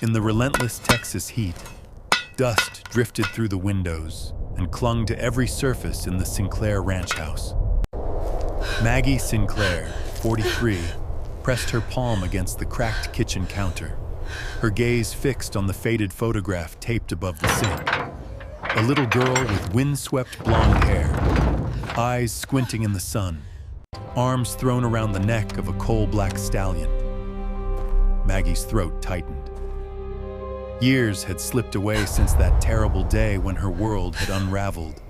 In the relentless Texas heat, dust drifted through the windows and clung to every surface in the Sinclair ranch house. Maggie Sinclair, 43, pressed her palm against the cracked kitchen counter, her gaze fixed on the faded photograph taped above the sink. A little girl with windswept blonde hair, eyes squinting in the sun, arms thrown around the neck of a coal-black stallion. Maggie's throat tightened. Years had slipped away since that terrible day when her world had unraveled,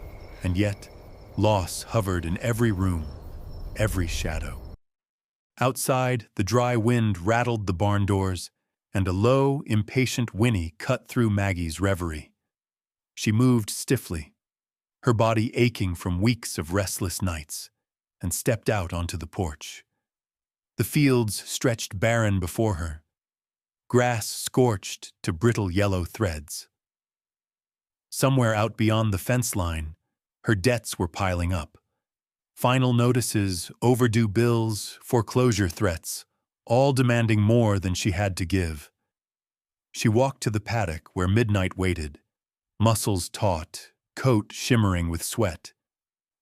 and yet loss hovered in every room, every shadow. Outside, the dry wind rattled the barn doors, and a low, impatient whinny cut through Maggie's reverie. She moved stiffly, her body aching from weeks of restless nights, and stepped out onto the porch. The fields stretched barren before her, grass scorched to brittle yellow threads. Somewhere out beyond the fence line, her debts were piling up. Final notices, overdue bills, foreclosure threats, all demanding more than she had to give. She walked to the paddock where midnight waited, muscles taut, coat shimmering with sweat.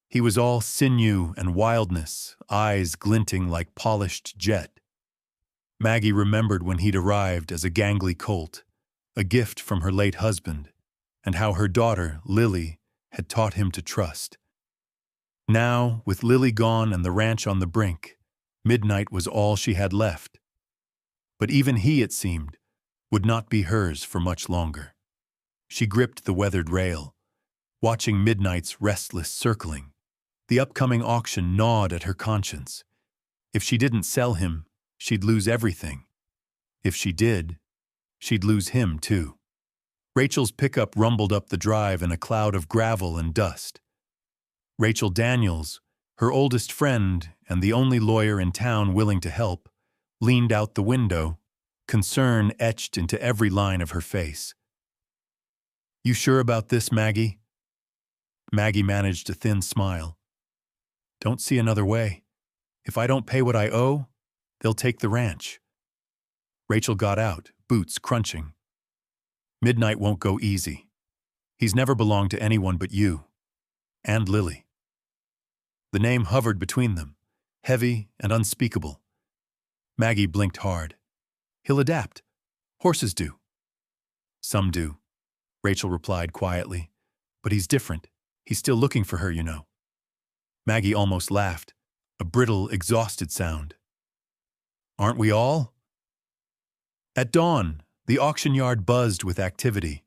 He was all sinew and wildness, eyes glinting like polished jet. Maggie remembered when he'd arrived as a gangly colt, a gift from her late husband, and how her daughter, Lily, had taught him to trust. Now, with Lily gone and the ranch on the brink, midnight was all she had left. But even he, it seemed, would not be hers for much longer. She gripped the weathered rail, watching midnight's restless circling. The upcoming auction gnawed at her conscience. If she didn't sell him, she'd lose everything. If she did, she'd lose him too. Rachel's pickup rumbled up the drive in a cloud of gravel and dust. Rachel Daniels, her oldest friend and the only lawyer in town willing to help, leaned out the window, concern etched into every line of her face. "You sure about this, Maggie?" Maggie managed a thin smile. "Don't see another way. If I don't pay what I owe, they'll take the ranch." Rachel got out, boots crunching. "Midnight won't go easy. He's never belonged to anyone but you. And Lily." The name hovered between them, heavy and unspeakable. Maggie blinked hard. "He'll adapt. Horses do." "Some do," Rachel replied quietly. "But he's different. He's still looking for her, you know." Maggie almost laughed, a brittle, exhausted sound. "Aren't we all?" At dawn, the auction yard buzzed with activity.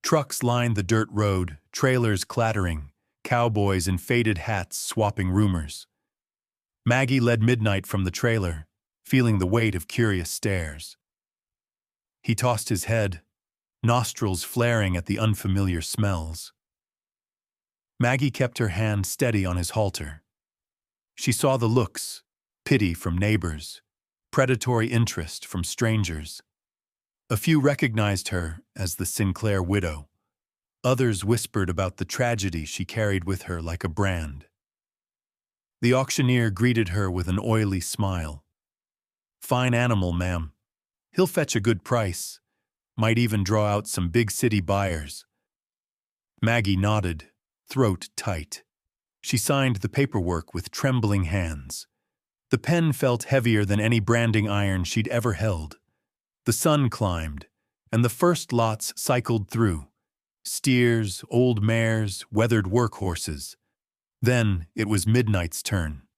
Trucks lined the dirt road, trailers clattering, cowboys in faded hats swapping rumors. Maggie led Midnight from the trailer, feeling the weight of curious stares. He tossed his head, nostrils flaring at the unfamiliar smells. Maggie kept her hand steady on his halter. She saw the looks, pity from neighbors, predatory interest from strangers. A few recognized her as the Sinclair widow. Others whispered about the tragedy she carried with her like a brand. The auctioneer greeted her with an oily smile. "Fine animal, ma'am. He'll fetch a good price. Might even draw out some big city buyers." Maggie nodded, throat tight. She signed the paperwork with trembling hands. The pen felt heavier than any branding iron she'd ever held. The sun climbed, and the first lots cycled through. Steers, old mares, weathered workhorses. Then it was Midnight's turn.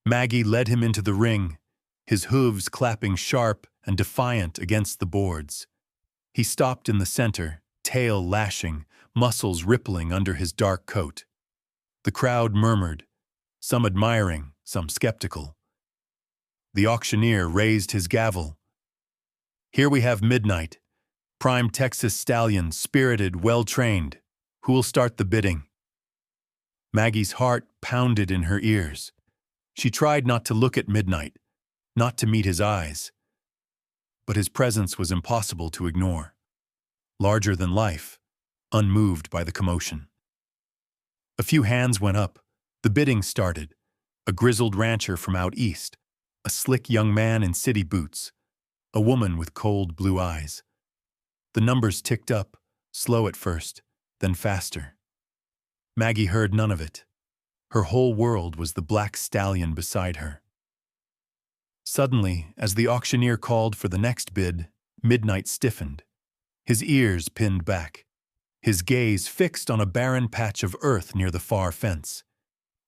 Maggie led him into the ring, his hooves clapping sharp and defiant against the boards. He stopped in the center, tail lashing, muscles rippling under his dark coat. The crowd murmured, some admiring, some skeptical. The auctioneer raised his gavel. "Here we have Midnight, prime Texas stallion, spirited, well-trained. Who will start the bidding?" Maggie's heart pounded in her ears. She tried not to look at Midnight, not to meet his eyes. But his presence was impossible to ignore. Larger than life, unmoved by the commotion. A few hands went up. The bidding started. A grizzled rancher from out east, a slick young man in city boots, a woman with cold blue eyes. The numbers ticked up, slow at first, then faster. Maggie heard none of it. Her whole world was the black stallion beside her. Suddenly, as the auctioneer called for the next bid, Midnight stiffened, his ears pinned back, his gaze fixed on a barren patch of earth near the far fence.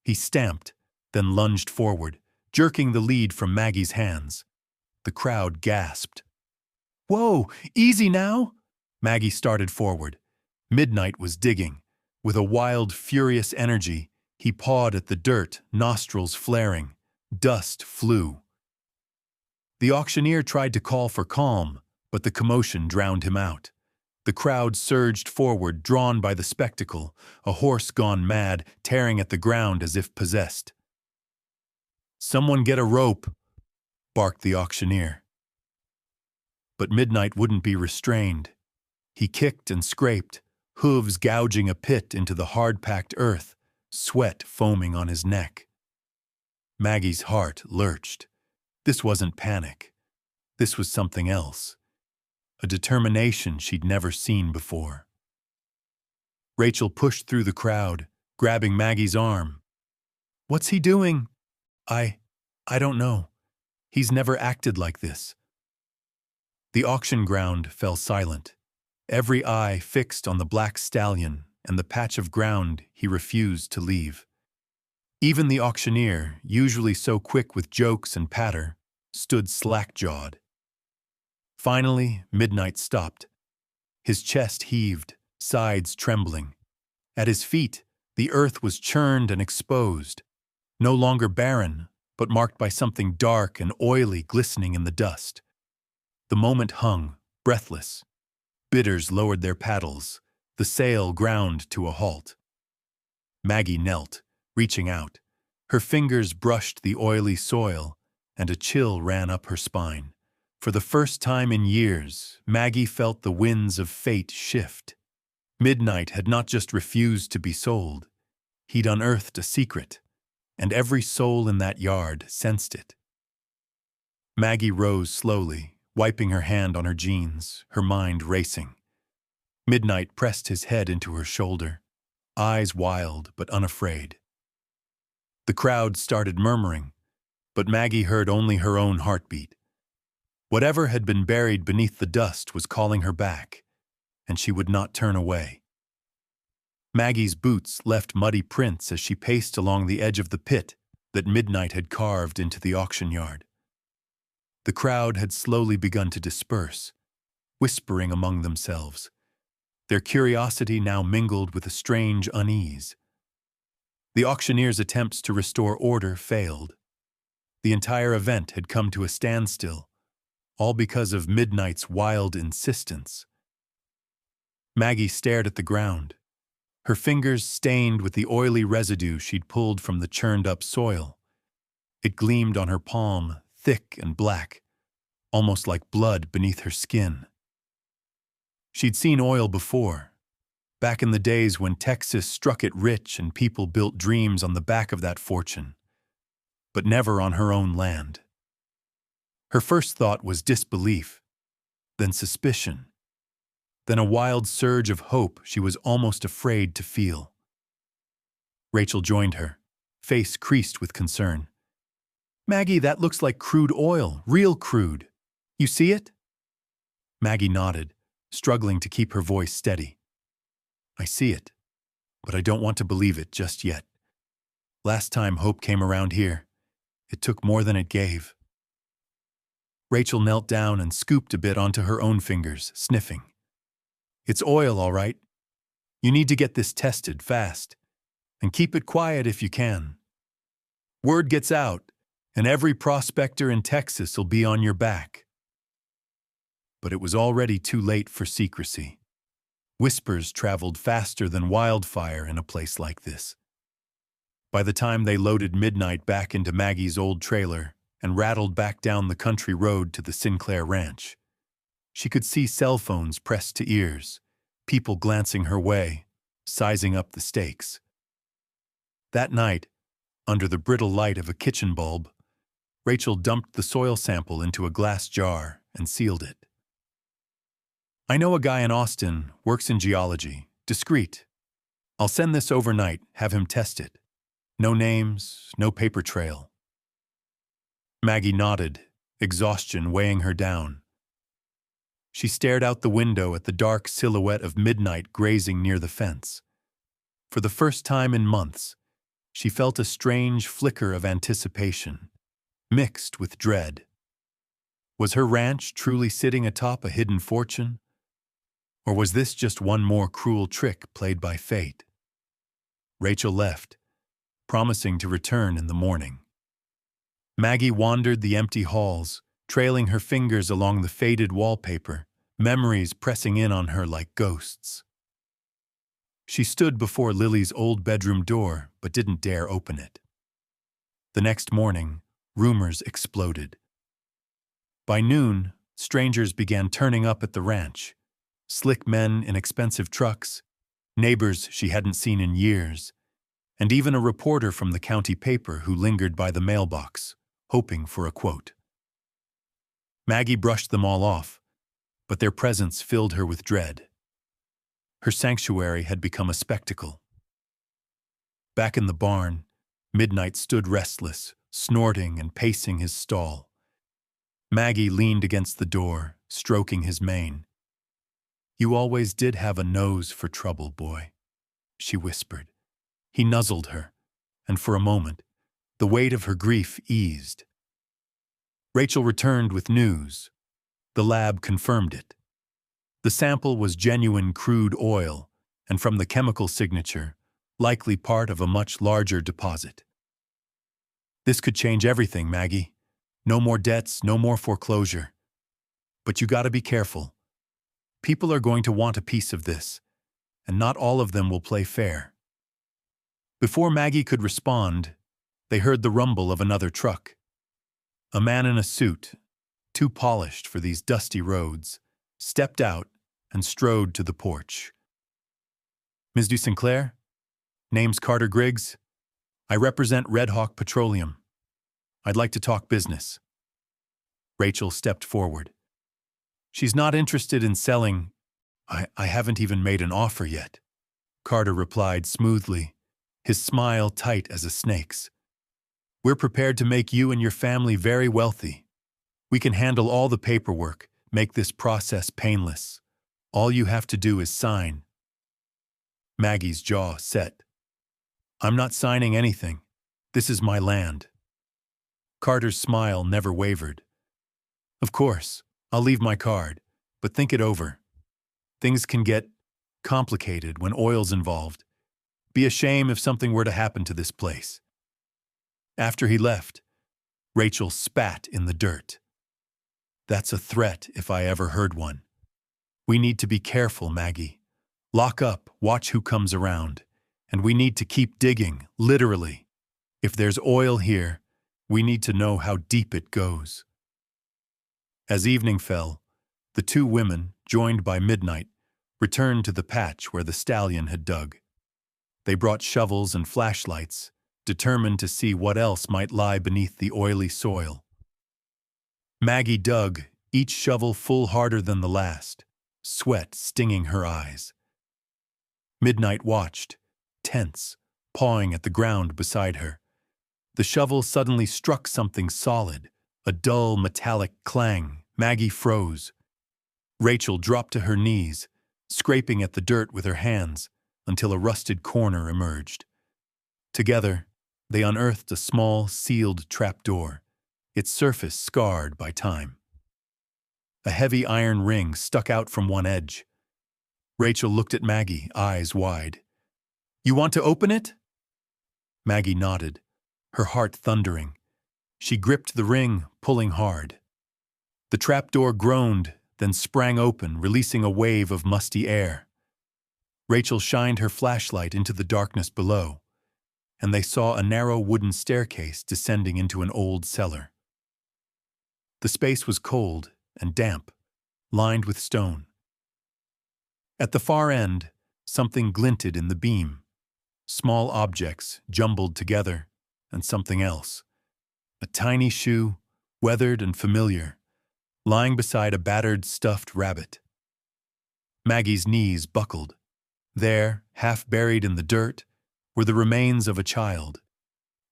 He stamped, then lunged forward, jerking the lead from Maggie's hands. The crowd gasped. "Whoa, easy now!" Maggie started forward. Midnight was digging. With a wild, furious energy, he pawed at the dirt, nostrils flaring. Dust flew. The auctioneer tried to call for calm, but the commotion drowned him out. The crowd surged forward, drawn by the spectacle, a horse gone mad, tearing at the ground as if possessed. "Someone get a rope," barked the auctioneer. But Midnight wouldn't be restrained. He kicked and scraped, hooves gouging a pit into the hard-packed earth, sweat foaming on his neck. Maggie's heart lurched. This wasn't panic. This was something else. A determination she'd never seen before. Rachel pushed through the crowd, grabbing Maggie's arm. "What's he doing?" I don't know. He's never acted like this." The auction ground fell silent, every eye fixed on the black stallion and the patch of ground he refused to leave. Even the auctioneer, usually so quick with jokes and patter, stood slack-jawed. Finally, Midnight stopped. His chest heaved, sides trembling. At his feet, the earth was churned and exposed, no longer barren, but marked by something dark and oily glistening in the dust. The moment hung, breathless. Bidders lowered their paddles. The sale ground to a halt. Maggie knelt, reaching out. Her fingers brushed the oily soil, and a chill ran up her spine. For the first time in years, Maggie felt the winds of fate shift. Midnight had not just refused to be sold. He'd unearthed a secret, and every soul in that yard sensed it. Maggie rose slowly, wiping her hand on her jeans, her mind racing. Midnight pressed his head into her shoulder, eyes wild but unafraid. The crowd started murmuring, but Maggie heard only her own heartbeat. Whatever had been buried beneath the dust was calling her back, and she would not turn away. Maggie's boots left muddy prints as she paced along the edge of the pit that Midnight had carved into the auction yard. The crowd had slowly begun to disperse, whispering among themselves, their curiosity now mingled with a strange unease. The auctioneer's attempts to restore order failed. The entire event had come to a standstill, all because of Midnight's wild insistence. Maggie stared at the ground, her fingers stained with the oily residue she'd pulled from the churned-up soil. It gleamed on her palm, thick and black, almost like blood beneath her skin. She'd seen oil before, back in the days when Texas struck it rich and people built dreams on the back of that fortune, but never on her own land. Her first thought was disbelief, then suspicion, then a wild surge of hope she was almost afraid to feel. Rachel joined her, face creased with concern. "Maggie, that looks like crude oil, real crude. You see it?" Maggie nodded, struggling to keep her voice steady. "I see it, but I don't want to believe it just yet. Last time hope came around here, it took more than it gave." Rachel knelt down and scooped a bit onto her own fingers, sniffing. "It's oil, all right. You need to get this tested fast, and keep it quiet if you can. Word gets out, and every prospector in Texas will be on your back." But it was already too late for secrecy. Whispers traveled faster than wildfire in a place like this. By the time they loaded Midnight back into Maggie's old trailer and rattled back down the country road to the Sinclair Ranch, she could see cell phones pressed to ears, people glancing her way, sizing up the stakes. That night, under the brittle light of a kitchen bulb, Rachel dumped the soil sample into a glass jar and sealed it. I know a guy in Austin, works in geology, discreet. I'll send this overnight, have him test it. No names, no paper trail. Maggie nodded, exhaustion weighing her down. She stared out the window at the dark silhouette of midnight grazing near the fence. For the first time in months, she felt a strange flicker of anticipation, mixed with dread. Was her ranch truly sitting atop a hidden fortune? Or was this just one more cruel trick played by fate? Rachel left, promising to return in the morning. Maggie wandered the empty halls, trailing her fingers along the faded wallpaper, memories pressing in on her like ghosts. She stood before Lily's old bedroom door, but didn't dare open it. The next morning, rumors exploded. By noon, strangers began turning up at the ranch. Slick men in expensive trucks, neighbors she hadn't seen in years, and even a reporter from the county paper who lingered by the mailbox, hoping for a quote. Maggie brushed them all off, but their presence filled her with dread. Her sanctuary had become a spectacle. Back in the barn, Midnight stood restless, snorting and pacing his stall. Maggie leaned against the door, stroking his mane. "You always did have a nose for trouble, boy," she whispered. He nuzzled her, and for a moment, the weight of her grief eased. Rachel returned with news. The lab confirmed it. The sample was genuine crude oil, and from the chemical signature, likely part of a much larger deposit. "This could change everything, Maggie. No more debts, no more foreclosure. But you gotta be careful. People are going to want a piece of this, and not all of them will play fair." Before Maggie could respond, they heard the rumble of another truck. A man in a suit, too polished for these dusty roads, stepped out and strode to the porch. "Ms. Du Sinclair? Name's Carter Griggs. I represent Red Hawk Petroleum. I'd like to talk business." Rachel stepped forward. "She's not interested in selling. I haven't even made an offer yet," Carter replied smoothly, his smile tight as a snake's. "We're prepared to make you and your family very wealthy. We can handle all the paperwork, make this process painless. All you have to do is sign." Maggie's jaw set. "I'm not signing anything. This is my land." Carter's smile never wavered. "Of course, I'll leave my card, but think it over. Things can get complicated when oil's involved. Be a shame if something were to happen to this place." After he left, Rachel spat in the dirt. "That's a threat if I ever heard one. We need to be careful, Maggie. Lock up, watch who comes around. And we need to keep digging, literally. If there's oil here, we need to know how deep it goes." As evening fell, the two women, joined by Midnight, returned to the patch where the stallion had dug. They brought shovels and flashlights, determined to see what else might lie beneath the oily soil. Maggie dug, each shovel full harder than the last, sweat stinging her eyes. Midnight watched, tense, pawing at the ground beside her. The shovel suddenly struck something solid, a dull metallic clang. Maggie froze. Rachel dropped to her knees, scraping at the dirt with her hands until a rusted corner emerged. Together, they unearthed a small, sealed trapdoor, its surface scarred by time. A heavy iron ring stuck out from one edge. Rachel looked at Maggie, eyes wide. "You want to open it?" Maggie nodded, her heart thundering. She gripped the ring, pulling hard. The trapdoor groaned, then sprang open, releasing a wave of musty air. Rachel shined her flashlight into the darkness below, and they saw a narrow wooden staircase descending into an old cellar. The space was cold and damp, lined with stone. At the far end, something glinted in the beam. Small objects jumbled together, and something else. A tiny shoe, weathered and familiar, lying beside a battered stuffed rabbit. Maggie's knees buckled. There, half buried in the dirt, were the remains of a child,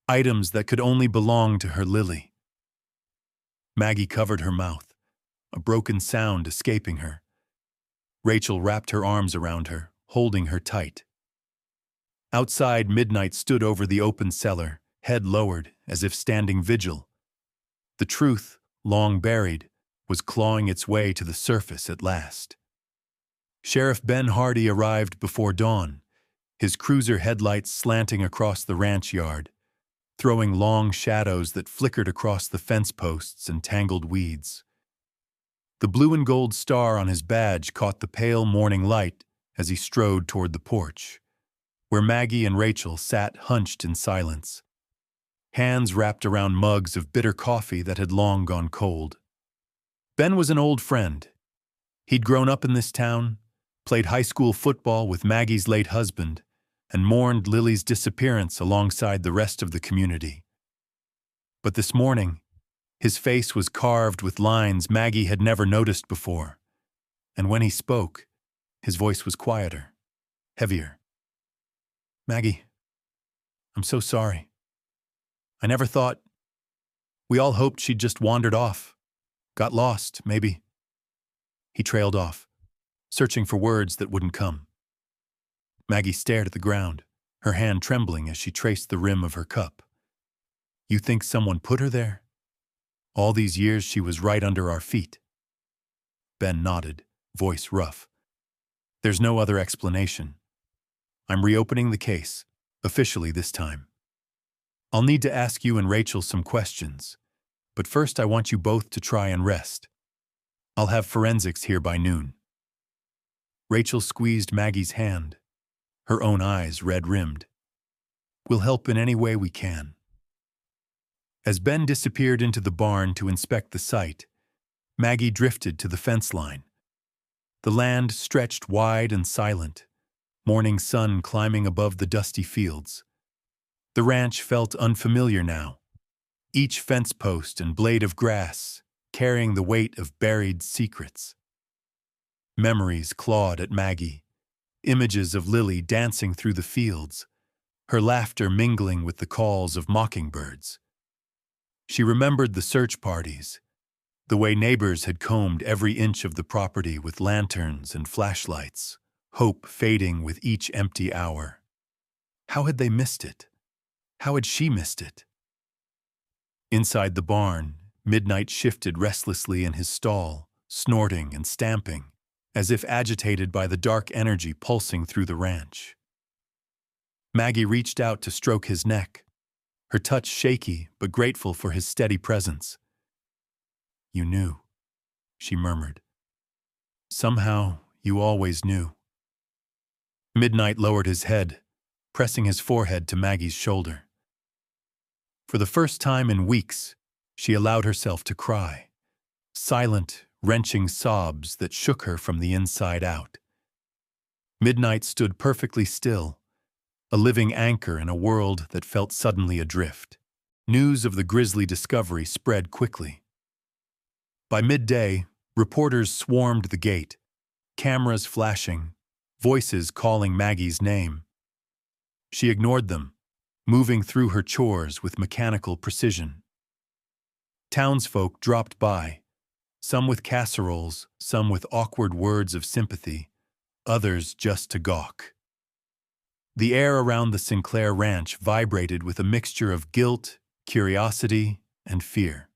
items that could only belong to her Lily. Maggie covered her mouth, a broken sound escaping her. Rachel wrapped her arms around her, holding her tight. Outside, Midnight stood over the open cellar, head lowered, as if standing vigil. The truth, long buried, was clawing its way to the surface at last. Sheriff Ben Hardy arrived before dawn, his cruiser headlights slanting across the ranch yard, throwing long shadows that flickered across the fence posts and tangled weeds. The blue and gold star on his badge caught the pale morning light as he strode toward the porch, where Maggie and Rachel sat hunched in silence, hands wrapped around mugs of bitter coffee that had long gone cold. Ben was an old friend. He'd grown up in this town, played high school football with Maggie's late husband, and mourned Lily's disappearance alongside the rest of the community. But this morning, his face was carved with lines Maggie had never noticed before, and when he spoke, his voice was quieter, heavier. "Maggie, I'm so sorry. I never thought. We all hoped she'd just wandered off, got lost, maybe." He trailed off, searching for words that wouldn't come. Maggie stared at the ground, her hand trembling as she traced the rim of her cup. "You think someone put her there? All these years she was right under our feet." Ben nodded, voice rough. "There's no other explanation. I'm reopening the case, officially this time. I'll need to ask you and Rachel some questions, but first I want you both to try and rest. I'll have forensics here by noon." Rachel squeezed Maggie's hand, her own eyes red-rimmed. "We'll help in any way we can." As Ben disappeared into the barn to inspect the site, Maggie drifted to the fence line. The land stretched wide and silent, morning sun climbing above the dusty fields. The ranch felt unfamiliar now, each fence post and blade of grass carrying the weight of buried secrets. Memories clawed at Maggie, images of Lily dancing through the fields, her laughter mingling with the calls of mockingbirds. She remembered the search parties, the way neighbors had combed every inch of the property with lanterns and flashlights, hope fading with each empty hour. How had they missed it? How had she missed it? Inside the barn, Midnight shifted restlessly in his stall, snorting and stamping, as if agitated by the dark energy pulsing through the ranch. Maggie reached out to stroke his neck, her touch shaky but grateful for his steady presence. "You knew," she murmured. "Somehow, you always knew." Midnight lowered his head, pressing his forehead to Maggie's shoulder. For the first time in weeks, she allowed herself to cry, silent, wrenching sobs that shook her from the inside out. Midnight stood perfectly still, a living anchor in a world that felt suddenly adrift. News of the grisly discovery spread quickly. By midday, reporters swarmed the gate, cameras flashing, voices calling Maggie's name. She ignored them, moving through her chores with mechanical precision. Townsfolk dropped by, some with casseroles, some with awkward words of sympathy, others just to gawk. The air around the Sinclair ranch vibrated with a mixture of guilt, curiosity, and fear.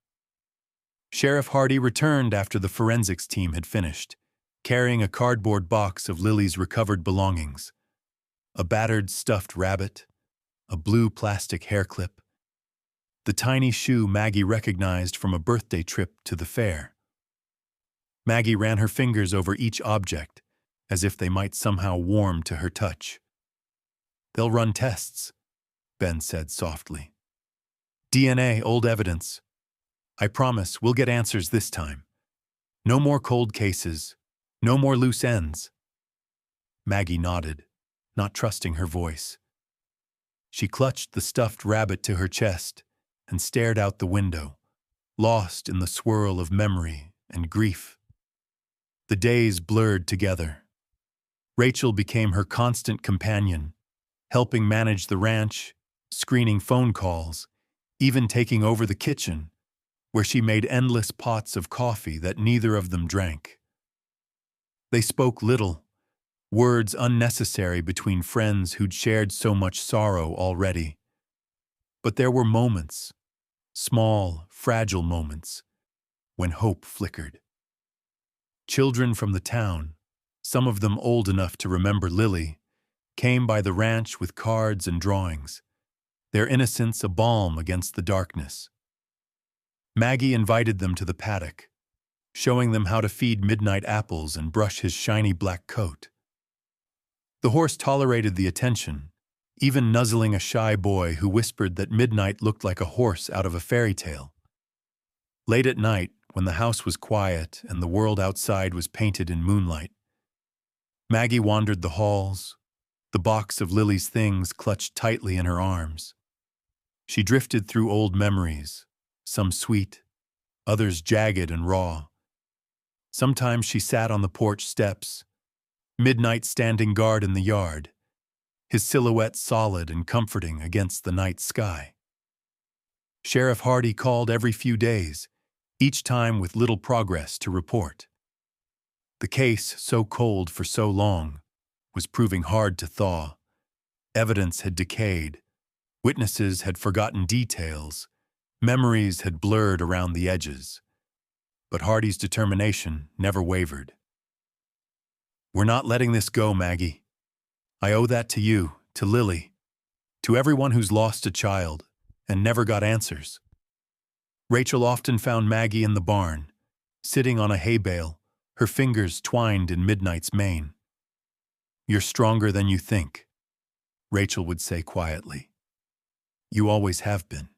Sheriff Hardy returned after the forensics team had finished, carrying a cardboard box of Lily's recovered belongings: a battered stuffed rabbit, a blue plastic hair clip, the tiny shoe Maggie recognized from a birthday trip to the fair. Maggie ran her fingers over each object, as if they might somehow warm to her touch. "They'll run tests," Ben said softly. "DNA, old evidence. I promise we'll get answers this time. No more cold cases, no more loose ends." Maggie nodded, not trusting her voice. She clutched the stuffed rabbit to her chest and stared out the window, lost in the swirl of memory and grief. The days blurred together, Rachel became her constant companion, helping manage the ranch, screening phone calls, even taking over the kitchen, where she made endless pots of coffee that neither of them drank. They spoke little, words unnecessary between friends who'd shared so much sorrow already. But there were moments, small, fragile moments, when hope flickered. Children from the town, some of them old enough to remember Lily, came by the ranch with cards and drawings, their innocence a balm against the darkness. Maggie invited them to the paddock, showing them how to feed Midnight apples and brush his shiny black coat. The horse tolerated the attention, even nuzzling a shy boy who whispered that Midnight looked like a horse out of a fairy tale. Late at night, when the house was quiet and the world outside was painted in moonlight, Maggie wandered the halls, the box of Lily's things clutched tightly in her arms. She drifted through old memories, some sweet, others jagged and raw. Sometimes she sat on the porch steps, Midnight standing guard in the yard, his silhouette solid and comforting against the night sky. Sheriff Hardy called every few days, each time with little progress to report. The case, so cold for so long, was proving hard to thaw. Evidence had decayed, witnesses had forgotten details, memories had blurred around the edges. But Hardy's determination never wavered. "We're not letting this go, Maggie. I owe that to you, to Lily, to everyone who's lost a child and never got answers." Rachel often found Maggie in the barn, sitting on a hay bale, her fingers twined in Midnight's mane. "You're stronger than you think," Rachel would say quietly. "You always have been.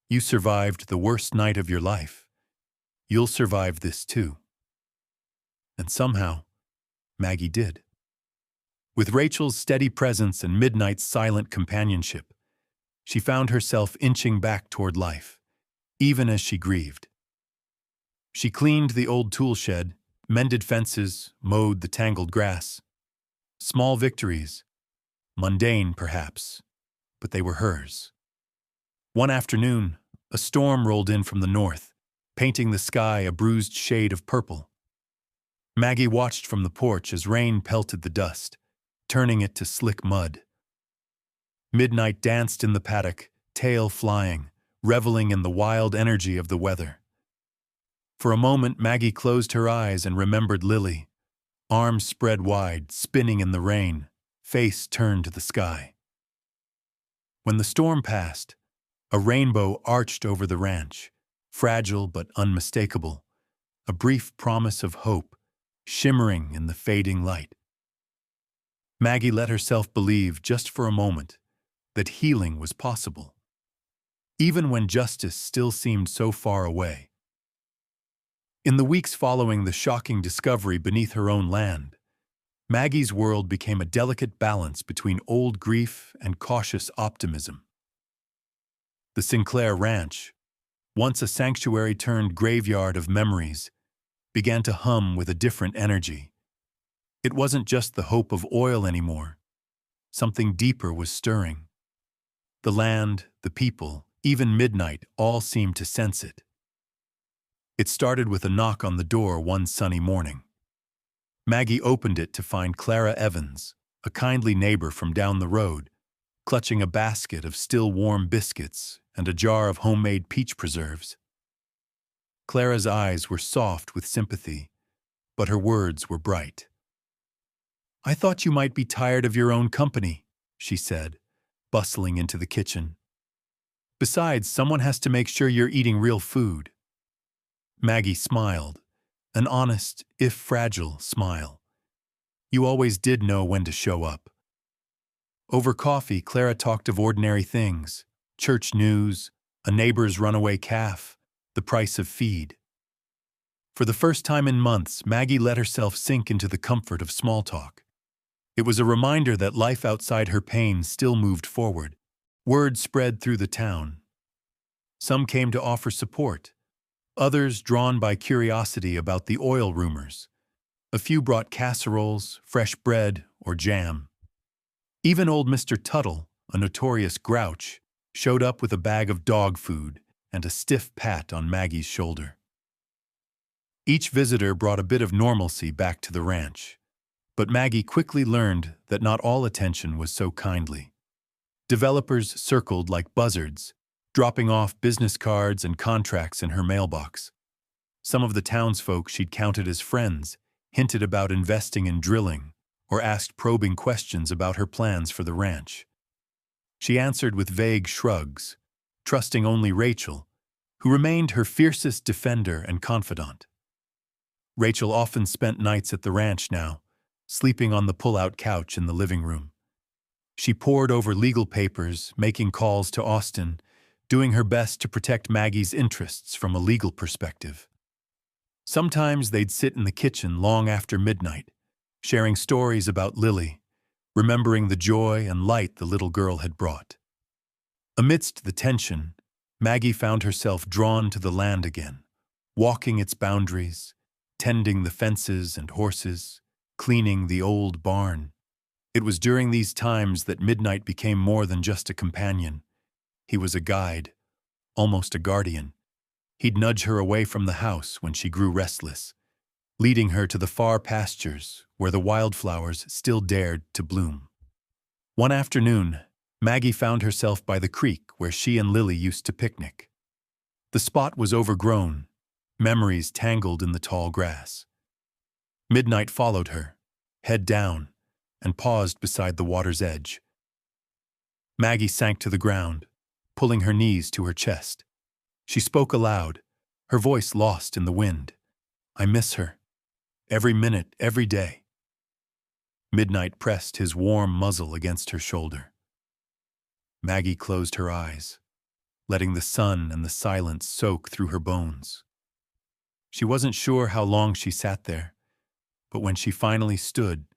You survived the worst night of your life. You'll survive this too." And somehow, Maggie did. With Rachel's steady presence and Midnight's silent companionship, she found herself inching back toward life, even as she grieved. She cleaned the old tool shed, mended fences, mowed the tangled grass. Small victories, mundane perhaps, but they were hers. One afternoon, a storm rolled in from the north, painting the sky a bruised shade of purple. Maggie watched from the porch as rain pelted the dust, turning it to slick mud. Midnight danced in the paddock, tail flying, reveling in the wild energy of the weather. For a moment, Maggie closed her eyes and remembered Lily, arms spread wide, spinning in the rain, face turned to the sky. When the storm passed, a rainbow arched over the ranch, fragile but unmistakable, a brief promise of hope, shimmering in the fading light. Maggie let herself believe, just for a moment, that healing was possible, even when justice still seemed so far away. In the weeks following the shocking discovery beneath her own land, Maggie's world became a delicate balance between old grief and cautious optimism. The Sinclair Ranch, once a sanctuary turned graveyard of memories, began to hum with a different energy. It wasn't just the hope of oil anymore. Something deeper was stirring. The land, the people, even Midnight, all seemed to sense it. It started with a knock on the door one sunny morning. Maggie opened it to find Clara Evans, a kindly neighbor from down the road, clutching a basket of still warm biscuits and a jar of homemade peach preserves. Clara's eyes were soft with sympathy, but her words were bright. "I thought you might be tired of your own company," she said, bustling into the kitchen. "Besides, someone has to make sure you're eating real food." Maggie smiled, an honest, if fragile, smile. You always did know when to show up. Over coffee, Clara talked of ordinary things, church news, a neighbor's runaway calf, the price of feed. For the first time in months, Maggie let herself sink into the comfort of small talk. It was a reminder that life outside her pain still moved forward. Word spread through the town. Some came to offer support, others drawn by curiosity about the oil rumors. A few brought casseroles, fresh bread, or jam. Even old Mr. Tuttle, a notorious grouch, showed up with a bag of dog food and a stiff pat on Maggie's shoulder. Each visitor brought a bit of normalcy back to the ranch, but Maggie quickly learned that not all attention was so kindly. Developers circled like buzzards, dropping off business cards and contracts in her mailbox. Some of the townsfolk she'd counted as friends hinted about investing in drilling or asked probing questions about her plans for the ranch. She answered with vague shrugs, trusting only Rachel, who remained her fiercest defender and confidant. Rachel often spent nights at the ranch now, sleeping on the pull-out couch in the living room. She pored over legal papers, making calls to Austin, doing her best to protect Maggie's interests from a legal perspective. Sometimes they'd sit in the kitchen long after midnight, sharing stories about Lily, remembering the joy and light the little girl had brought. Amidst the tension, Maggie found herself drawn to the land again, walking its boundaries, tending the fences and horses, cleaning the old barn. It was during these times that Midnight became more than just a companion. He was a guide, almost a guardian. He'd nudge her away from the house when she grew restless, leading her to the far pastures where the wildflowers still dared to bloom. One afternoon, Maggie found herself by the creek where she and Lily used to picnic. The spot was overgrown, memories tangled in the tall grass. Midnight followed her, head down, and paused beside the water's edge. Maggie sank to the ground, pulling her knees to her chest. She spoke aloud, her voice lost in the wind. "I miss her. Every minute, every day." Midnight pressed his warm muzzle against her shoulder. Maggie closed her eyes, letting the sun and the silence soak through her bones. She wasn't sure how long she sat there, but when she finally stood,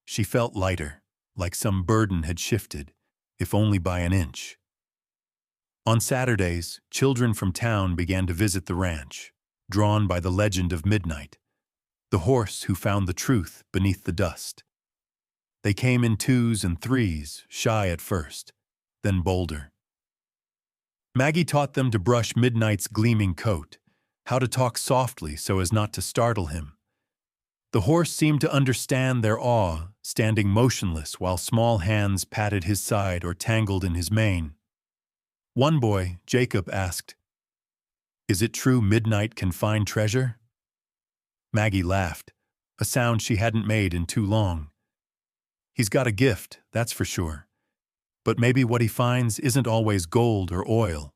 she felt lighter, like some burden had shifted, if only by an inch. On Saturdays, children from town began to visit the ranch, drawn by the legend of Midnight, the horse who found the truth beneath the dust. They came in twos and threes, shy at first, then bolder. Maggie taught them to brush Midnight's gleaming coat, how to talk softly so as not to startle him. The horse seemed to understand their awe, standing motionless while small hands patted his side or tangled in his mane. One boy, Jacob, asked, "Is it true Midnight can find treasure?" Maggie laughed, a sound she hadn't made in too long. "He's got a gift, that's for sure. But maybe what he finds isn't always gold or oil.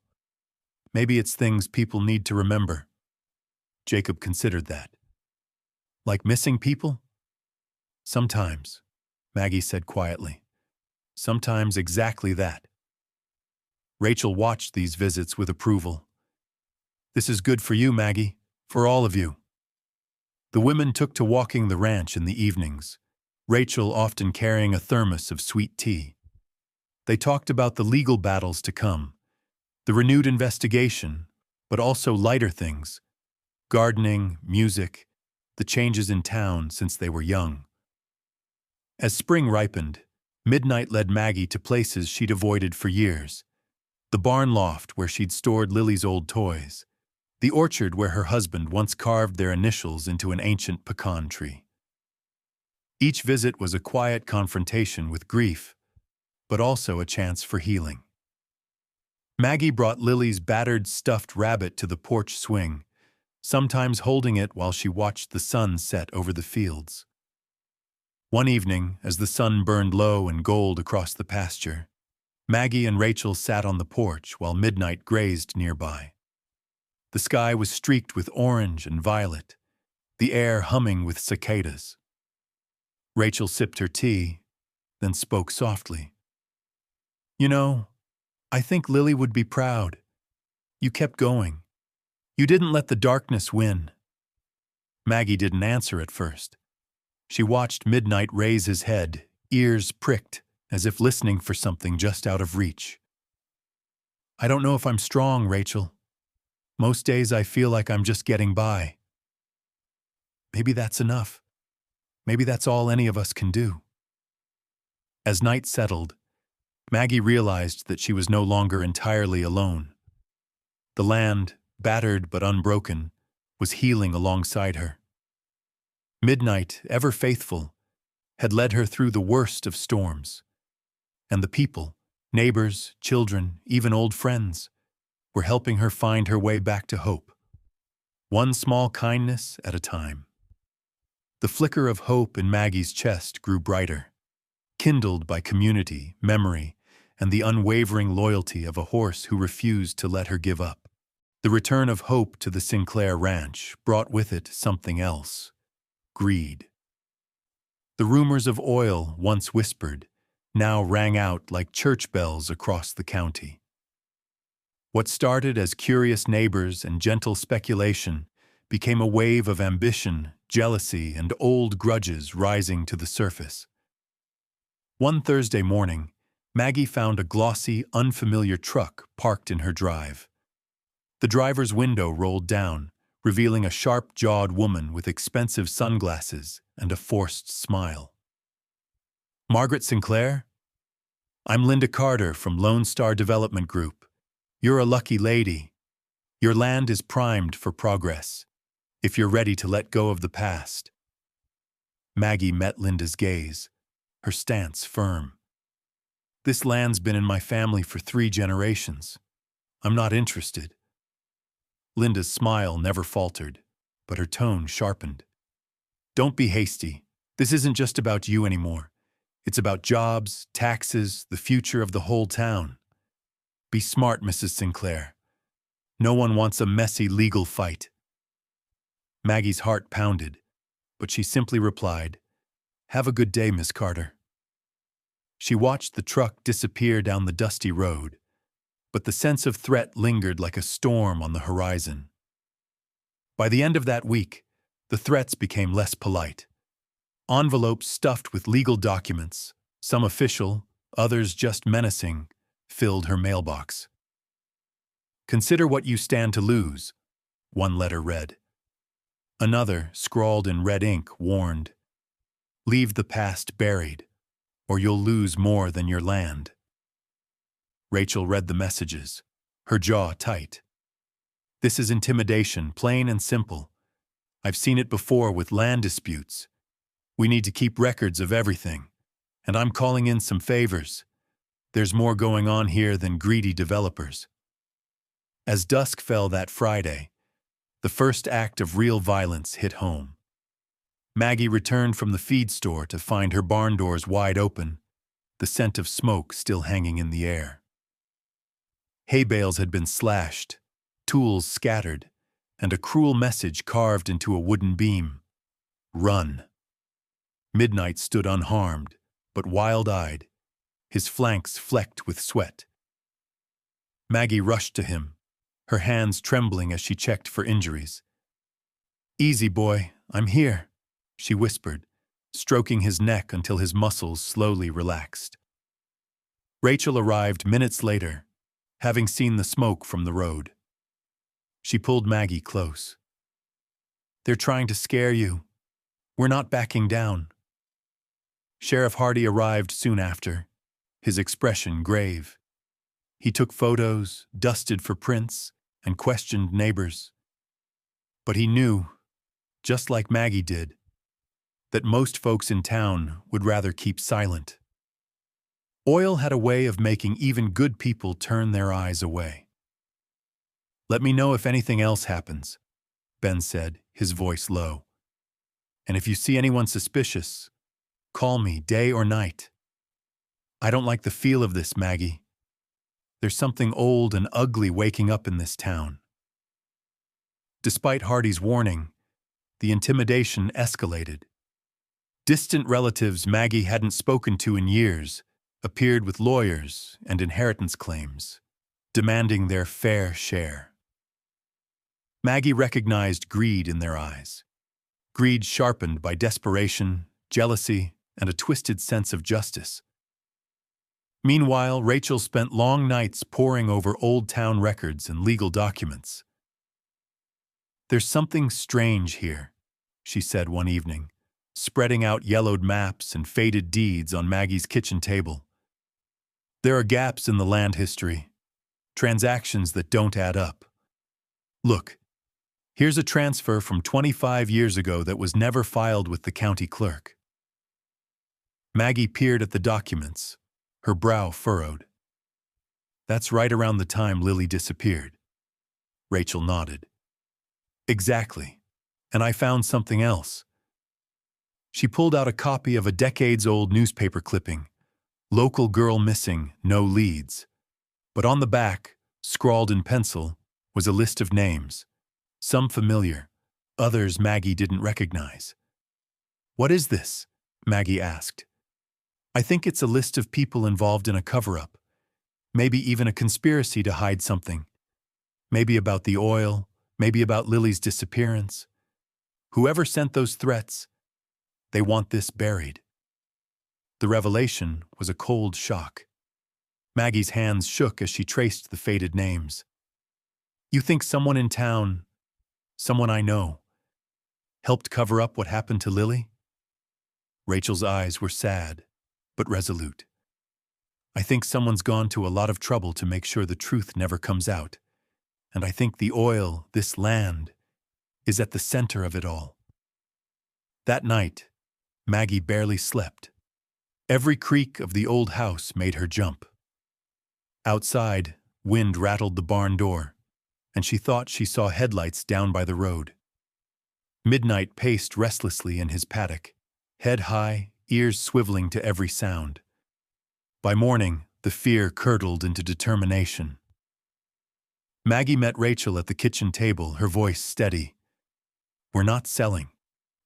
Maybe it's things people need to remember." Jacob considered that. "Like missing people?" "Sometimes," Maggie said quietly. "Sometimes exactly that." Rachel watched these visits with approval. "This is good for you, Maggie, for all of you." The women took to walking the ranch in the evenings, Rachel often carrying a thermos of sweet tea. They talked about the legal battles to come, the renewed investigation, but also lighter things, gardening, music, the changes in town since they were young. As spring ripened, Midnight led Maggie to places she'd avoided for years. The barn loft where she'd stored Lily's old toys, the orchard where her husband once carved their initials into an ancient pecan tree. Each visit was a quiet confrontation with grief, but also a chance for healing. Maggie brought Lily's battered stuffed rabbit to the porch swing, sometimes holding it while she watched the sun set over the fields. One evening, as the sun burned low and gold across the pasture, Maggie and Rachel sat on the porch while Midnight grazed nearby. The sky was streaked with orange and violet, the air humming with cicadas. Rachel sipped her tea, then spoke softly. "You know, I think Lily would be proud. You kept going. You didn't let the darkness win." Maggie didn't answer at first. She watched Midnight raise his head, ears pricked, as if listening for something just out of reach. "I don't know if I'm strong, Rachel. Most days I feel like I'm just getting by." "Maybe that's enough. maybe that's all any of us can do. As night settled, Maggie realized that she was no longer entirely alone. The land, battered but unbroken, was healing alongside her. Midnight, ever faithful, had led her through the worst of storms, and the people, neighbors, children, even old friends, were helping her find her way back to hope, one small kindness at a time. The flicker of hope in Maggie's chest grew brighter, kindled by community, memory, and the unwavering loyalty of a horse who refused to let her give up. The return of hope to the Sinclair ranch brought with it something else: greed. The rumors of oil, once whispered, now rang out like church bells across the county. What started as curious neighbors and gentle speculation became a wave of ambition, jealousy, and old grudges rising to the surface. One Thursday morning, Maggie found a glossy, unfamiliar truck parked in her drive. The driver's window rolled down, revealing a sharp-jawed woman with expensive sunglasses and a forced smile. "Margaret Sinclair? I'm Linda Carter from Lone Star Development Group. You're a lucky lady. Your land is primed for progress, if you're ready to let go of the past." Maggie met Linda's gaze, her stance firm. "This land's been in my family for 3 generations. I'm not interested." Linda's smile never faltered, but her tone sharpened. "Don't be hasty. This isn't just about you anymore. It's about jobs, taxes, the future of the whole town. Be smart, Mrs. Sinclair. No one wants a messy legal fight." Maggie's heart pounded, but she simply replied, "Have a good day, Miss Carter." She watched the truck disappear down the dusty road, but the sense of threat lingered like a storm on the horizon. By the end of that week, the threats became less polite. Envelopes stuffed with legal documents, some official, others just menacing, filled her mailbox. "Consider what you stand to lose," one letter read. Another, scrawled in red ink, warned, "Leave the past buried, or you'll lose more than your land." Rachel read the messages, her jaw tight. "This is intimidation, plain and simple. I've seen it before with land disputes. We need to keep records of everything, and I'm calling in some favors. There's more going on here than greedy developers." As dusk fell that Friday, the first act of real violence hit home. Maggie returned from the feed store to find her barn doors wide open, the scent of smoke still hanging in the air. Hay bales had been slashed, tools scattered, and a cruel message carved into a wooden beam: "Run." Midnight stood unharmed, but wild-eyed, his flanks flecked with sweat. Maggie rushed to him, her hands trembling as she checked for injuries. "Easy, boy, I'm here," she whispered, stroking his neck until his muscles slowly relaxed. Rachel arrived minutes later, having seen the smoke from the road. She pulled Maggie close. "They're trying to scare you. We're not backing down." Sheriff Hardy arrived soon after, his expression grave. He took photos, dusted for prints, and questioned neighbors. But he knew, just like Maggie did, that most folks in town would rather keep silent. Oil had a way of making even good people turn their eyes away. "Let me know if anything else happens," Ben said, his voice low. "And if you see anyone suspicious, call me day or night. I don't like the feel of this, Maggie. There's something old and ugly waking up in this town." Despite Hardy's warning, the intimidation escalated. Distant relatives Maggie hadn't spoken to in years appeared with lawyers and inheritance claims, demanding their fair share. Maggie recognized greed in their eyes, greed sharpened by desperation, jealousy, and a twisted sense of justice. Meanwhile, Rachel spent long nights poring over old town records and legal documents. "There's something strange here," she said one evening, spreading out yellowed maps and faded deeds on Maggie's kitchen table. There are gaps in the land history, transactions that don't add up. Look, here's a transfer from 25 years ago that was never filed with the county clerk. Maggie peered at the documents, her brow furrowed. That's right around the time Lily disappeared. Rachel nodded. Exactly. And I found something else. She pulled out a copy of a decades-old newspaper clipping. Local girl missing, no leads. But on the back, scrawled in pencil, was a list of names. Some familiar, others Maggie didn't recognize. What is this? Maggie asked. I think it's a list of people involved in a cover-up. Maybe even a conspiracy to hide something. Maybe about the oil, maybe about Lily's disappearance. Whoever sent those threats, they want this buried. The revelation was a cold shock. Maggie's hands shook as she traced the faded names. You think someone in town, someone I know, helped cover up what happened to Lily? Rachel's eyes were sad, but resolute. I think someone's gone to a lot of trouble to make sure the truth never comes out. And I think the oil, this land, is at the center of it all. That night, Maggie barely slept. Every creak of the old house made her jump. Outside, wind rattled the barn door, and she thought she saw headlights down by the road. Midnight paced restlessly in his paddock, head high, ears swiveling to every sound. By morning, the fear curdled into determination. Maggie met Rachel at the kitchen table, her voice steady. We're not selling.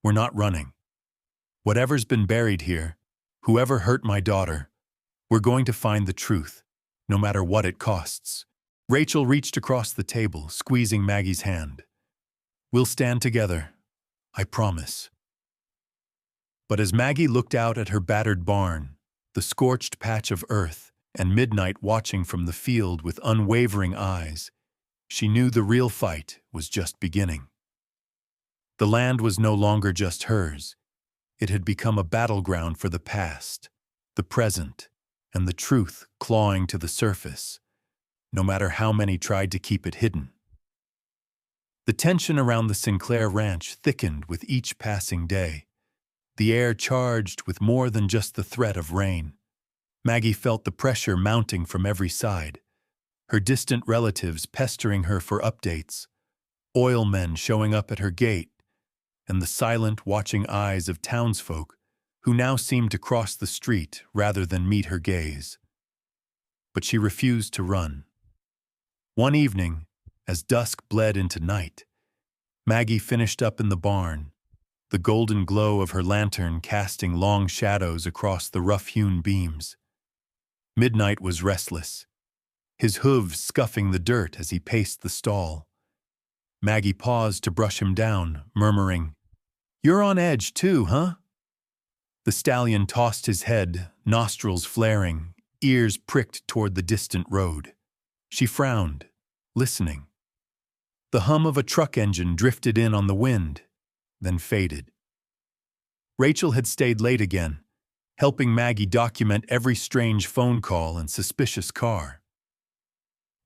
We're not running. Whatever's been buried here, whoever hurt my daughter, we're going to find the truth, no matter what it costs. Rachel reached across the table, squeezing Maggie's hand. We'll stand together, I promise. But as Maggie looked out at her battered barn, the scorched patch of earth, and midnight watching from the field with unwavering eyes, she knew the real fight was just beginning. The land was no longer just hers. It had become a battleground for the past, the present, and the truth clawing to the surface, no matter how many tried to keep it hidden. The tension around the Sinclair ranch thickened with each passing day, the air charged with more than just the threat of rain. Maggie felt the pressure mounting from every side, her distant relatives pestering her for updates, oil men showing up at her gate, and the silent, watching eyes of townsfolk who now seemed to cross the street rather than meet her gaze. But she refused to run. One evening, as dusk bled into night, Maggie finished up in the barn, the golden glow of her lantern casting long shadows across the rough-hewn beams. Midnight was restless, his hooves scuffing the dirt as he paced the stall. Maggie paused to brush him down, murmuring, "You're on edge too, huh?" The stallion tossed his head, nostrils flaring, ears pricked toward the distant road. She frowned, listening. The hum of a truck engine drifted in on the wind, then faded. Rachel had stayed late again, helping Maggie document every strange phone call and suspicious car.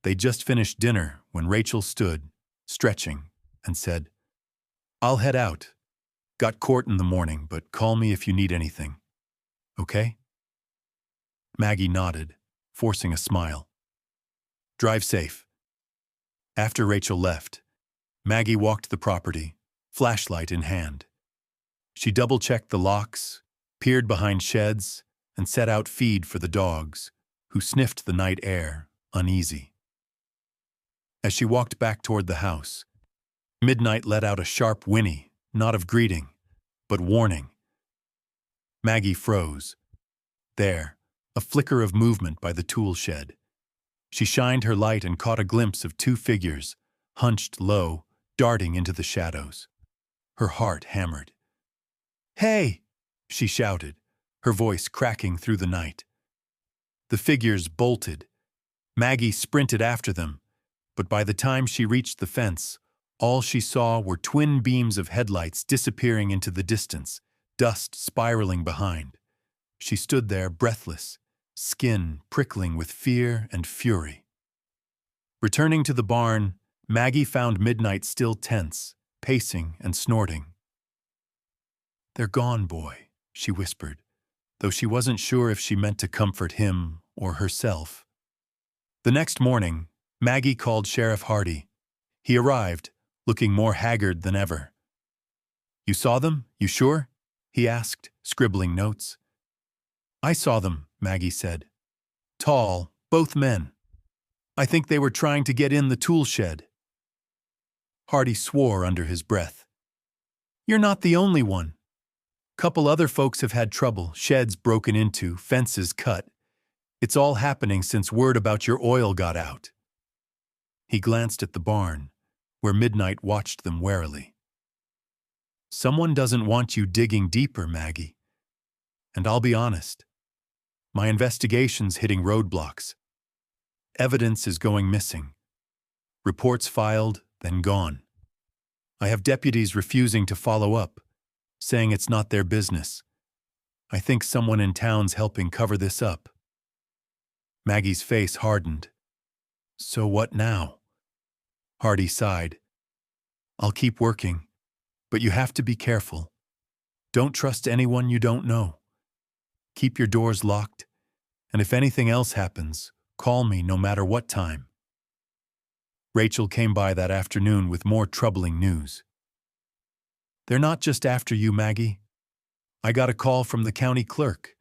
They'd just finished dinner when Rachel stood, stretching, and said, "I'll head out. Got court in the morning, but call me if you need anything. Okay?" Maggie nodded, forcing a smile. "Drive safe." After Rachel left, Maggie walked the property, flashlight in hand. She double-checked the locks, peered behind sheds, and set out feed for the dogs, who sniffed the night air, uneasy. As she walked back toward the house, midnight let out a sharp whinny, not of greeting, but warning. Maggie froze. There, a flicker of movement by the tool shed. She shined her light and caught a glimpse of two figures, hunched low, darting into the shadows. Her heart hammered. "Hey!" she shouted, her voice cracking through the night. The figures bolted. Maggie sprinted after them, but by the time she reached the fence, all she saw were twin beams of headlights disappearing into the distance, dust spiraling behind. She stood there breathless, skin prickling with fear and fury. Returning to the barn, Maggie found Midnight still tense, pacing and snorting. "They're gone, boy," she whispered, though she wasn't sure if she meant to comfort him or herself. The next morning, Maggie called Sheriff Hardy. He arrived, looking more haggard than ever. "You saw them, you sure?" he asked, scribbling notes. "I saw them," Maggie said. "Tall, both men. I think they were trying to get in the tool shed." Hardy swore under his breath. "You're not the only one. Couple other folks have had trouble, sheds broken into, fences cut. It's all happening since word about your oil got out." He glanced at the barn, where Midnight watched them warily. "Someone doesn't want you digging deeper, Maggie. And I'll be honest, my investigation's hitting roadblocks. Evidence is going missing. Reports filed, then gone. I have deputies refusing to follow up, saying it's not their business. I think someone in town's helping cover this up." Maggie's face hardened. "So what now?" Hardy sighed. "I'll keep working, but you have to be careful. Don't trust anyone you don't know. Keep your doors locked, and if anything else happens, call me no matter what time." Rachel came by that afternoon with more troubling news. "They're not just after you, Maggie. I got a call from the county clerk.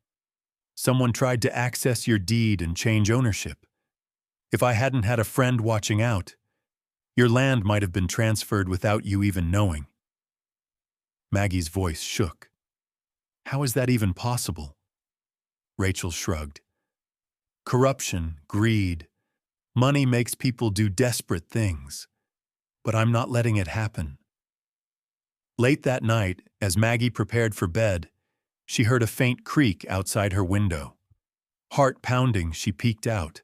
Someone tried to access your deed and change ownership. If I hadn't had a friend watching out, your land might have been transferred without you even knowing." Maggie's voice shook. "How is that even possible?" Rachel shrugged. "Corruption, greed, money makes people do desperate things. But I'm not letting it happen." Late that night, as Maggie prepared for bed, she heard a faint creak outside her window. Heart pounding, she peeked out.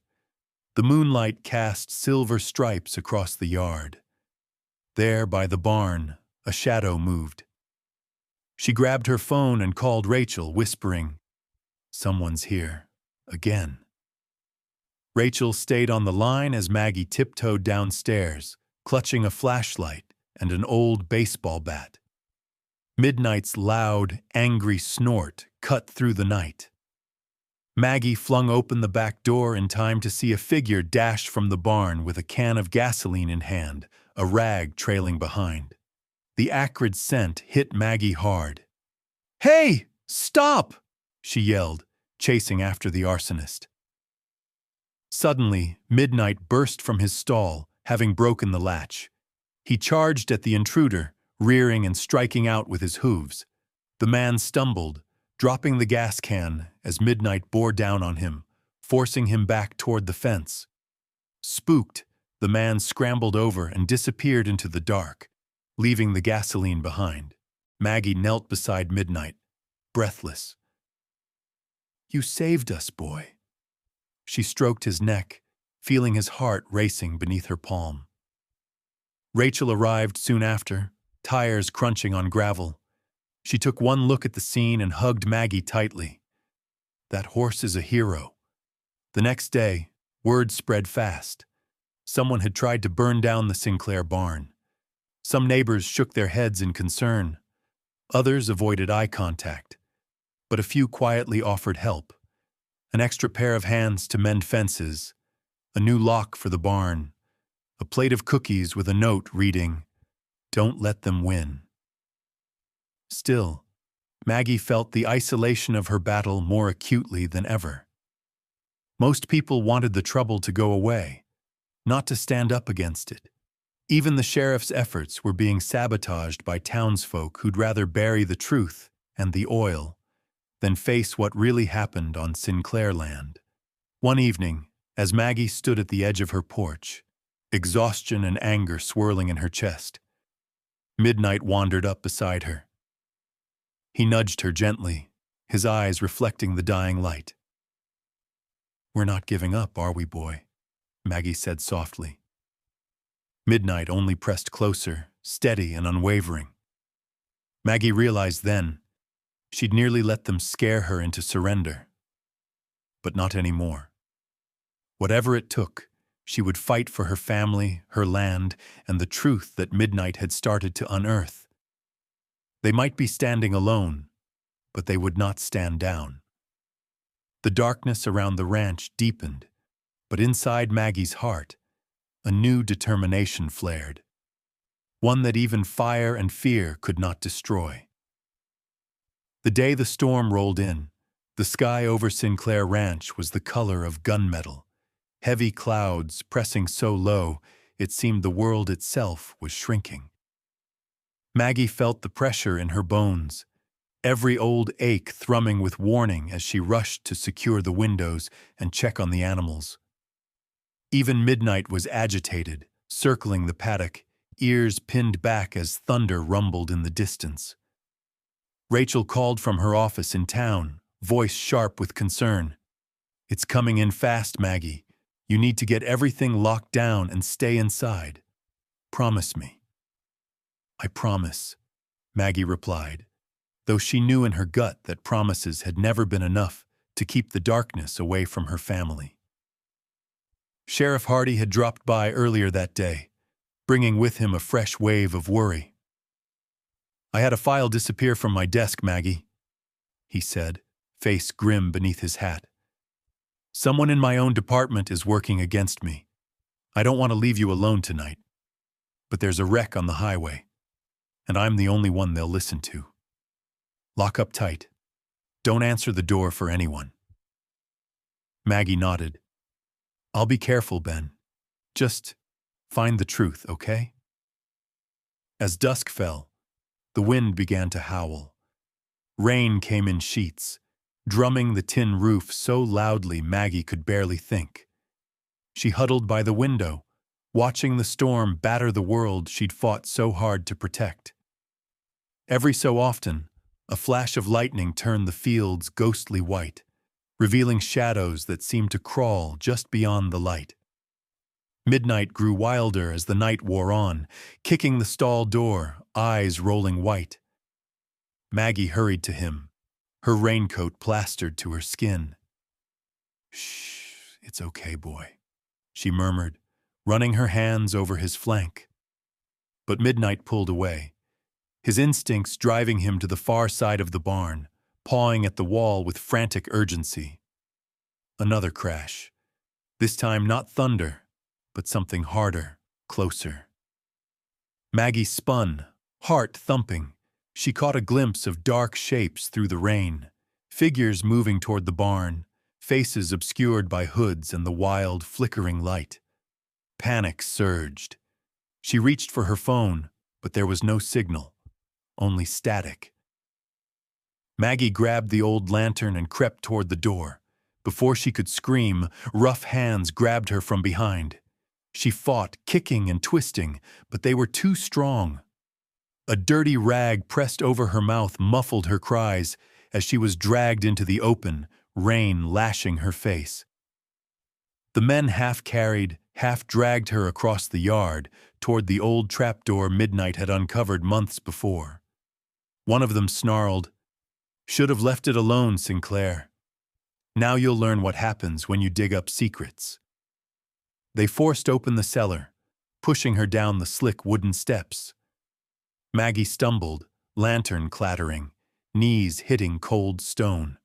The moonlight cast silver stripes across the yard. There, by the barn, a shadow moved. She grabbed her phone and called Rachel, whispering, "Someone's here, again." Rachel stayed on the line as Maggie tiptoed downstairs, clutching a flashlight and an old baseball bat. Midnight's loud, angry snort cut through the night. Maggie flung open the back door in time to see a figure dash from the barn with a can of gasoline in hand, a rag trailing behind. The acrid scent hit Maggie hard. "Hey, stop!" she yelled, chasing after the arsonist. Suddenly, Midnight burst from his stall, having broken the latch. He charged at the intruder, rearing and striking out with his hooves. The man stumbled, dropping the gas can as Midnight bore down on him, forcing him back toward the fence. Spooked, the man scrambled over and disappeared into the dark, leaving the gasoline behind. Maggie knelt beside Midnight, breathless. "You saved us, boy." She stroked his neck, feeling his heart racing beneath her palm. Rachel arrived soon after, tires crunching on gravel. She took one look at the scene and hugged Maggie tightly. "That horse is a hero." The next day, word spread fast. Someone had tried to burn down the Sinclair barn. Some neighbors shook their heads in concern. Others avoided eye contact. But a few quietly offered help. An extra pair of hands to mend fences, a new lock for the barn, a plate of cookies with a note reading, "Don't let them win." Still, Maggie felt the isolation of her battle more acutely than ever. Most people wanted the trouble to go away, not to stand up against it. Even the sheriff's efforts were being sabotaged by townsfolk who'd rather bury the truth and the oil than face what really happened on Sinclair land. One evening, as Maggie stood at the edge of her porch, exhaustion and anger swirling in her chest, Midnight wandered up beside her. He nudged her gently, his eyes reflecting the dying light. "We're not giving up, are we, boy?" Maggie said softly. Midnight only pressed closer, steady and unwavering. Maggie realized then, She'd nearly let them scare her into surrender. But not anymore. Whatever it took, she would fight for her family, her land, and the truth that Midnight had started to unearth. They might be standing alone, but they would not stand down. The darkness around the ranch deepened, but inside Maggie's heart, a new determination flared, one that even fire and fear could not destroy. The day the storm rolled in, the sky over Sinclair Ranch was the color of gunmetal, heavy clouds pressing so low it seemed the world itself was shrinking. Maggie felt the pressure in her bones, every old ache thrumming with warning as she rushed to secure the windows and check on the animals. Even Midnight was agitated, circling the paddock, ears pinned back as thunder rumbled in the distance. Rachel called from her office in town, voice sharp with concern. "It's coming in fast, Maggie. You need to get everything locked down and stay inside. Promise me." "I promise," Maggie replied, though she knew in her gut that promises had never been enough to keep the darkness away from her family. Sheriff Hardy had dropped by earlier that day, bringing with him a fresh wave of worry. "I had a file disappear from my desk, Maggie," he said, face grim beneath his hat. "Someone in my own department is working against me. I don't want to leave you alone tonight. But there's a wreck on the highway, and I'm the only one they'll listen to. Lock up tight. Don't answer the door for anyone." Maggie nodded. "I'll be careful, Ben. Just find the truth, okay?" As dusk fell, the wind began to howl. Rain came in sheets, drumming the tin roof so loudly Maggie could barely think. She huddled by the window, watching the storm batter the world she'd fought so hard to protect. Every so often, a flash of lightning turned the fields ghostly white, revealing shadows that seemed to crawl just beyond the light. Midnight grew wilder as the night wore on, kicking the stall door, eyes rolling white. Maggie hurried to him, her raincoat plastered to her skin. "Shh, it's okay, boy," she murmured, running her hands over his flank. But Midnight pulled away, his instincts driving him to the far side of the barn, pawing at the wall with frantic urgency. Another crash. This time not thunder, but something harder, closer. Maggie spun, heart thumping. She caught a glimpse of dark shapes through the rain, figures moving toward the barn, faces obscured by hoods and the wild, flickering light. Panic surged. She reached for her phone, but there was no signal, only static. Maggie grabbed the old lantern and crept toward the door. Before she could scream, rough hands grabbed her from behind. She fought, kicking and twisting, but they were too strong. A dirty rag pressed over her mouth muffled her cries as she was dragged into the open, rain lashing her face. The men half-carried, half-dragged her across the yard toward the old trapdoor Midnight had uncovered months before. One of them snarled, "Should have left it alone, Sinclair. Now you'll learn what happens when you dig up secrets." They forced open the cellar, pushing her down the slick wooden steps. Maggie stumbled, lantern clattering, knees hitting cold stone.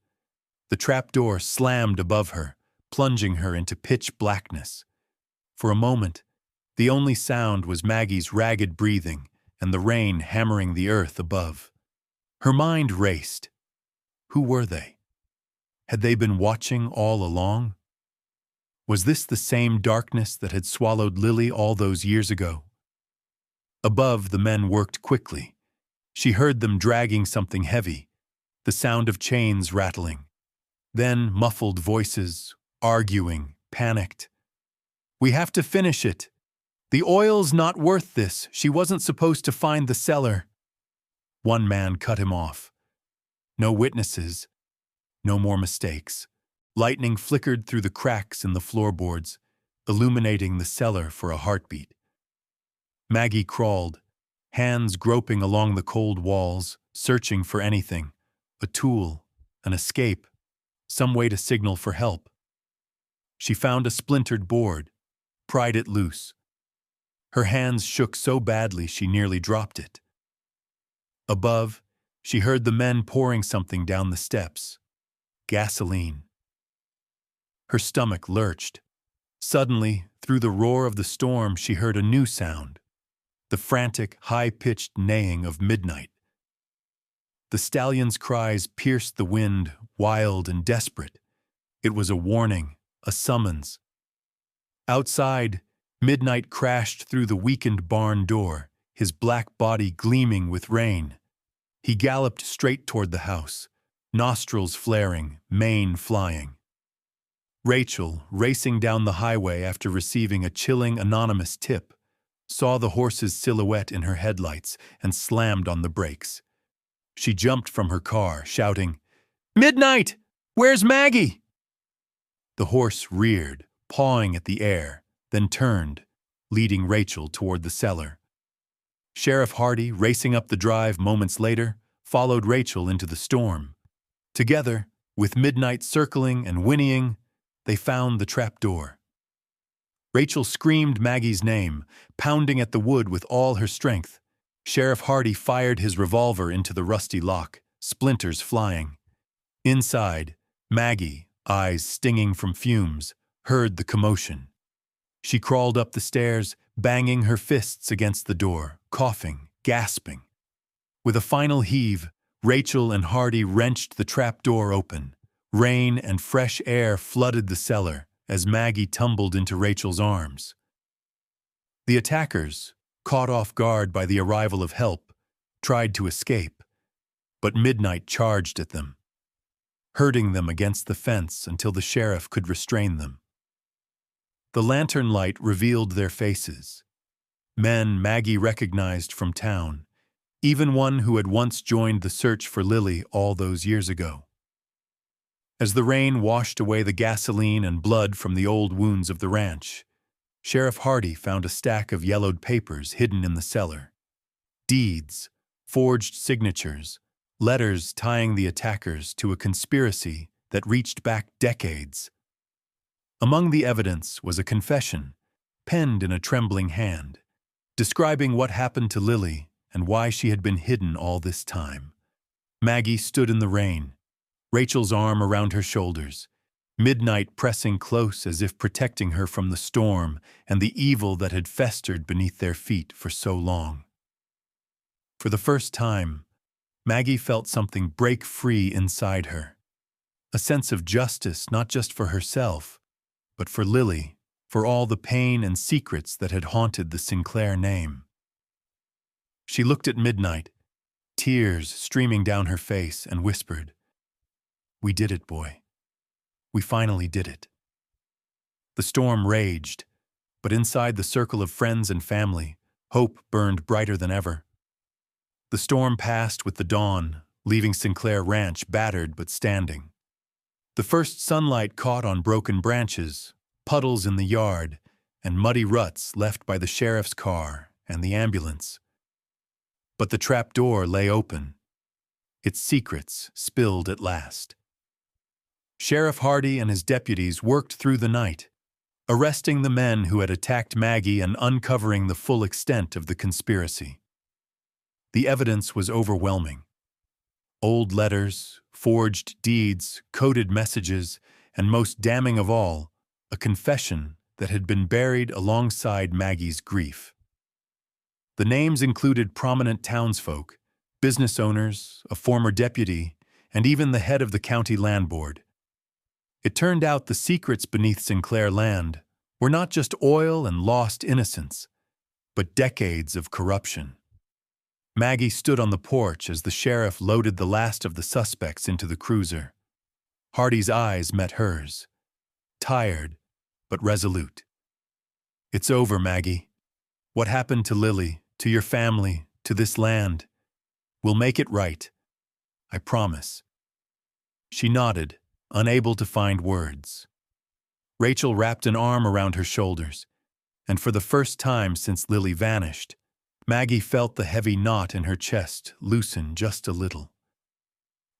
The trapdoor slammed above her, plunging her into pitch blackness. For a moment, the only sound was Maggie's ragged breathing and the rain hammering the earth above. Her mind raced. Who were they? Had they been watching all along? Was this the same darkness that had swallowed Lily all those years ago? Above, the men worked quickly. She heard them dragging something heavy, the sound of chains rattling. Then muffled voices, arguing, panicked. "We have to finish it. The oil's not worth this. She wasn't supposed to find the cellar." One man cut him off. No witnesses, no more mistakes. Lightning flickered through the cracks in the floorboards, illuminating the cellar for a heartbeat. Maggie crawled, hands groping along the cold walls, searching for anything, a tool, an escape, some way to signal for help. She found a splintered board, pried it loose. Her hands shook so badly she nearly dropped it. Above, she heard the men pouring something down the steps. Gasoline. Her stomach lurched. Suddenly, through the roar of the storm, she heard a new sound, the frantic, high-pitched neighing of midnight. The stallion's cries pierced the wind, wild and desperate. It was a warning, a summons. Outside, Midnight crashed through the weakened barn door, his black body gleaming with rain. He galloped straight toward the house, nostrils flaring, mane flying. Rachel, racing down the highway after receiving a chilling anonymous tip, saw the horse's silhouette in her headlights and slammed on the brakes. She jumped from her car, shouting, "Midnight! Where's Maggie?" The horse reared, pawing at the air, then turned, leading Rachel toward the cellar. Sheriff Hardy, racing up the drive moments later, followed Rachel into the storm. Together, with Midnight circling and whinnying, they found the trapdoor. Rachel screamed Maggie's name, pounding at the wood with all her strength. Sheriff Hardy fired his revolver into the rusty lock, splinters flying. Inside, Maggie, eyes stinging from fumes, heard the commotion. She crawled up the stairs, banging her fists against the door, coughing, gasping. With a final heave, Rachel and Hardy wrenched the trapdoor open. Rain and fresh air flooded the cellar as Maggie tumbled into Rachel's arms. The attackers, caught off guard by the arrival of help, tried to escape, but Midnight charged at them, hurting them against the fence until the sheriff could restrain them. The lantern light revealed their faces. Men Maggie recognized from town, even one who had once joined the search for Lily all those years ago. As the rain washed away the gasoline and blood from the old wounds of the ranch, Sheriff Hardy found a stack of yellowed papers hidden in the cellar. Deeds, forged signatures, letters tying the attackers to a conspiracy that reached back decades. Among the evidence was a confession, penned in a trembling hand, describing what happened to Lily and why she had been hidden all this time. Maggie stood in the rain, Rachel's arm around her shoulders, Midnight pressing close as if protecting her from the storm and the evil that had festered beneath their feet for so long. For the first time, Maggie felt something break free inside her. A sense of justice not just for herself, but for Lily, for all the pain and secrets that had haunted the Sinclair name. She looked at Midnight, tears streaming down her face, and whispered, "We did it, boy. We finally did it." The storm raged, but inside the circle of friends and family, hope burned brighter than ever. The storm passed with the dawn, leaving Sinclair Ranch battered but standing. The first sunlight caught on broken branches, puddles in the yard, and muddy ruts left by the sheriff's car and the ambulance. But the trapdoor lay open, its secrets spilled at last. Sheriff Hardy and his deputies worked through the night, arresting the men who had attacked Maggie and uncovering the full extent of the conspiracy. The evidence was overwhelming. Old letters, forged deeds, coded messages, and most damning of all, a confession that had been buried alongside Maggie's grief. The names included prominent townsfolk, business owners, a former deputy, and even the head of the county land board. It turned out the secrets beneath Sinclair land were not just oil and lost innocence, but decades of corruption. Maggie stood on the porch as the sheriff loaded the last of the suspects into the cruiser. Hardy's eyes met hers, tired but resolute. "It's over, Maggie. What happened to Lily, to your family, to this land? We'll make it right. I promise." She nodded, unable to find words. Rachel wrapped an arm around her shoulders, and for the first time since Lily vanished, Maggie felt the heavy knot in her chest loosen just a little.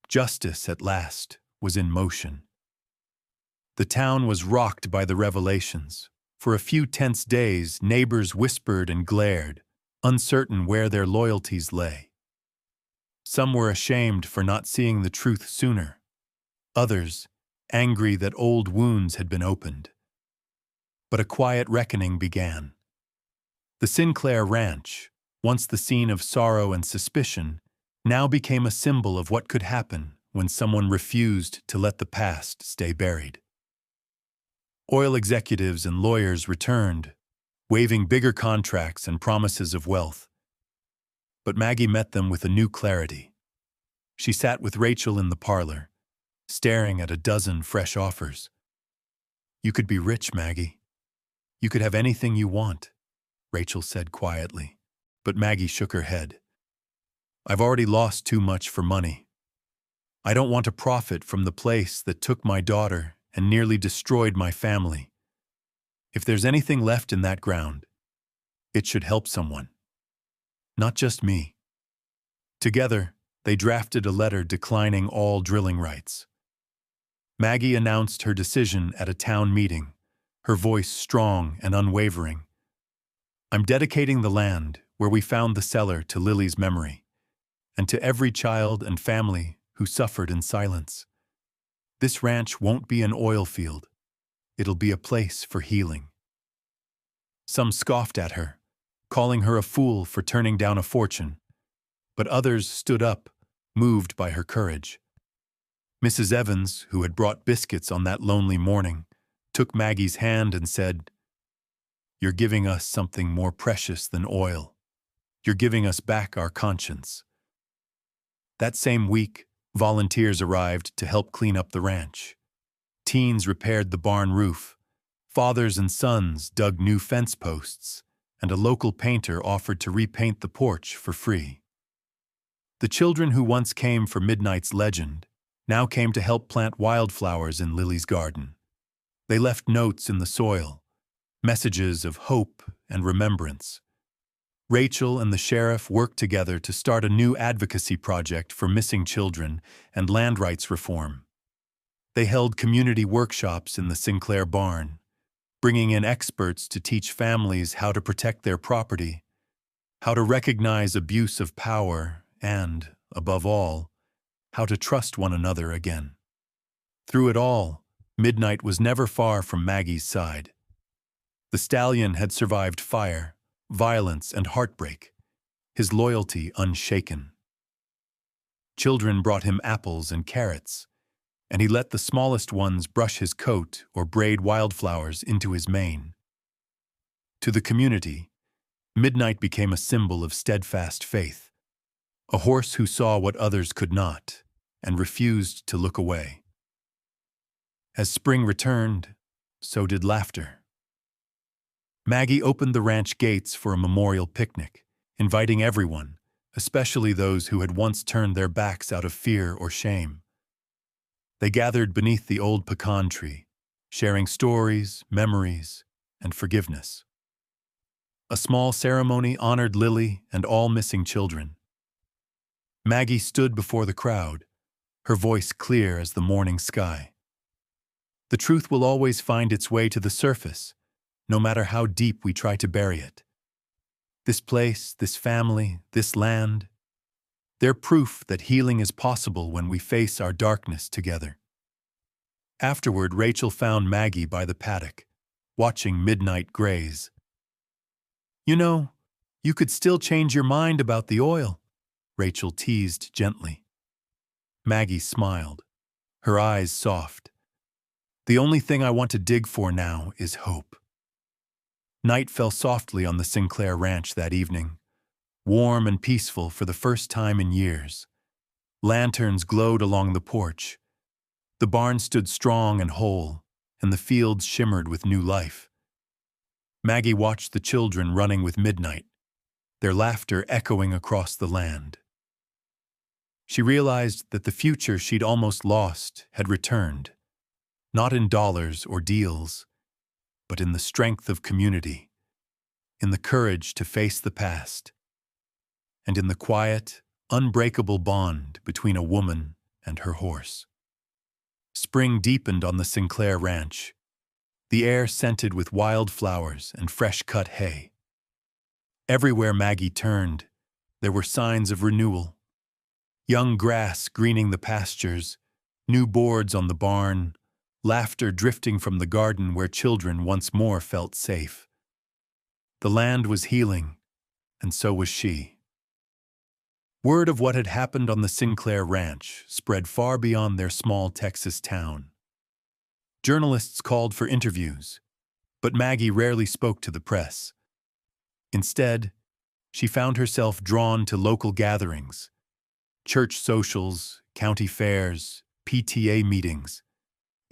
Justice, at last, was in motion. The town was rocked by the revelations. For a few tense days, neighbors whispered and glared, uncertain where their loyalties lay. Some were ashamed for not seeing the truth sooner. Others, angry that old wounds had been opened. But a quiet reckoning began. The Sinclair Ranch, once the scene of sorrow and suspicion, now became a symbol of what could happen when someone refused to let the past stay buried. Oil executives and lawyers returned, waving bigger contracts and promises of wealth. But Maggie met them with a new clarity. She sat with Rachel in the parlor, staring at a dozen fresh offers. "You could be rich, Maggie. You could have anything you want," Rachel said quietly. But Maggie shook her head. "I've already lost too much for money. I don't want to profit from the place that took my daughter and nearly destroyed my family. If there's anything left in that ground, it should help someone. Not just me." Together, they drafted a letter declining all drilling rights. Maggie announced her decision at a town meeting, her voice strong and unwavering. "I'm dedicating the land where we found the cellar to Lily's memory, and to every child and family who suffered in silence. This ranch won't be an oil field. It'll be a place for healing." Some scoffed at her, calling her a fool for turning down a fortune, but others stood up, moved by her courage. Mrs. Evans, who had brought biscuits on that lonely morning, took Maggie's hand and said, "You're giving us something more precious than oil. You're giving us back our conscience." That same week, volunteers arrived to help clean up the ranch. Teens repaired the barn roof. Fathers and sons dug new fence posts, and a local painter offered to repaint the porch for free. The children who once came for Midnight's legend now came to help plant wildflowers in Lily's garden. They left notes in the soil, messages of hope and remembrance. Rachel and the sheriff worked together to start a new advocacy project for missing children and land rights reform. They held community workshops in the Sinclair barn, bringing in experts to teach families how to protect their property, how to recognize abuse of power, and, above all, how to trust one another again. Through it all, Midnight was never far from Maggie's side. The stallion had survived fire, violence, and heartbreak, his loyalty unshaken. Children brought him apples and carrots, and he let the smallest ones brush his coat or braid wildflowers into his mane. To the community, Midnight became a symbol of steadfast faith, a horse who saw what others could not and refused to look away. As spring returned, so did laughter. Maggie opened the ranch gates for a memorial picnic, inviting everyone, especially those who had once turned their backs out of fear or shame. They gathered beneath the old pecan tree, sharing stories, memories, and forgiveness. A small ceremony honored Lily and all missing children. Maggie stood before the crowd, her voice clear as the morning sky. The truth will always find its way to the surface, no matter how deep we try to bury it. This place, this family, this land, they're proof that healing is possible when we face our darkness together. Afterward, Rachel found Maggie by the paddock, watching Midnight graze. "You know, you could still change your mind about the oil," Rachel teased gently. Maggie smiled, her eyes soft. "The only thing I want to dig for now is hope." Night fell softly on the Sinclair Ranch that evening, warm and peaceful for the first time in years. Lanterns glowed along the porch. The barn stood strong and whole, and the fields shimmered with new life. Maggie watched the children running with Midnight, their laughter echoing across the land. She realized that the future she'd almost lost had returned, not in dollars or deals, but in the strength of community, in the courage to face the past, and in the quiet, unbreakable bond between a woman and her horse. Spring deepened on the Sinclair ranch, the air scented with wild flowers and fresh-cut hay. Everywhere Maggie turned, there were signs of renewal. Young grass greening the pastures, new boards on the barn, laughter drifting from the garden where children once more felt safe. The land was healing, and so was she. Word of what had happened on the Sinclair ranch spread far beyond their small Texas town. Journalists called for interviews, but Maggie rarely spoke to the press. Instead, she found herself drawn to local gatherings, church socials, county fairs, PTA meetings,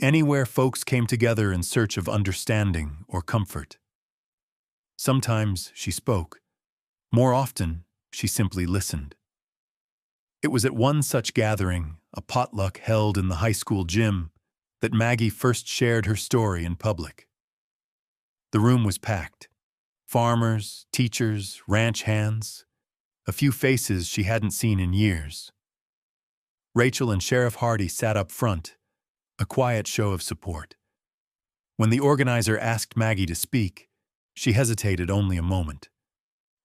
anywhere folks came together in search of understanding or comfort. Sometimes she spoke. More often, she simply listened. It was at one such gathering, a potluck held in the high school gym, that Maggie first shared her story in public. The room was packed. Farmers, teachers, ranch hands, a few faces she hadn't seen in years. Rachel and Sheriff Hardy sat up front, a quiet show of support. When the organizer asked Maggie to speak, she hesitated only a moment.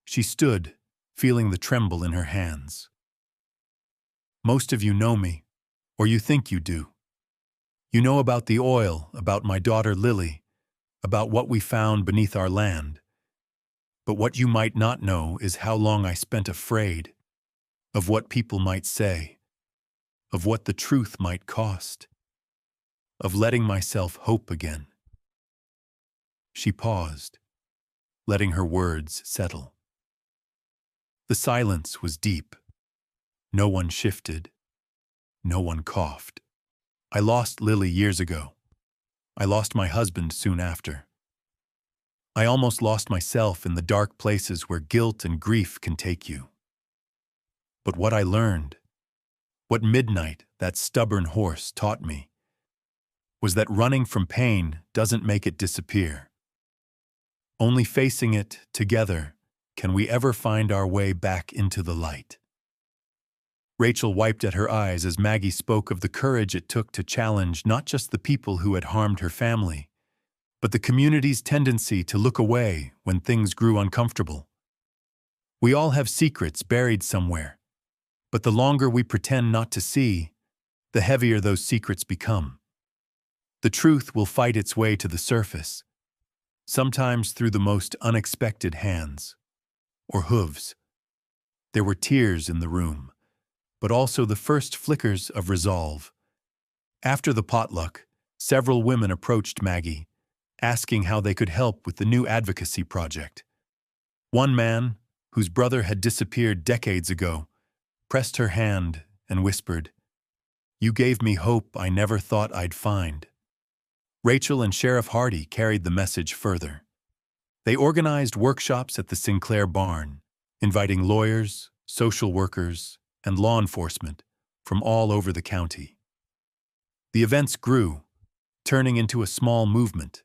She stood, feeling the tremble in her hands. Most of you know me, or you think you do. You know about the oil, about my daughter Lily, about what we found beneath our land. But what you might not know is how long I spent afraid of what people might say, of what the truth might cost, of letting myself hope again. She paused, letting her words settle. The silence was deep. No one shifted. No one coughed. I lost Lily years ago. I lost my husband soon after. I almost lost myself in the dark places where guilt and grief can take you. But what I learned, what Midnight, that stubborn horse, taught me, was that running from pain doesn't make it disappear. Only facing it together can we ever find our way back into the light. Rachel wiped at her eyes as Maggie spoke of the courage it took to challenge not just the people who had harmed her family, but the community's tendency to look away when things grew uncomfortable. We all have secrets buried somewhere, but the longer we pretend not to see, the heavier those secrets become. The truth will fight its way to the surface, sometimes through the most unexpected hands or hooves. There were tears in the room, but also the first flickers of resolve. After the potluck, several women approached Maggie, asking how they could help with the new advocacy project. One man, whose brother had disappeared decades ago, pressed her hand and whispered, "You gave me hope I never thought I'd find." Rachel and Sheriff Hardy carried the message further. They organized workshops at the Sinclair barn, inviting lawyers, social workers, and law enforcement from all over the county. The events grew, turning into a small movement.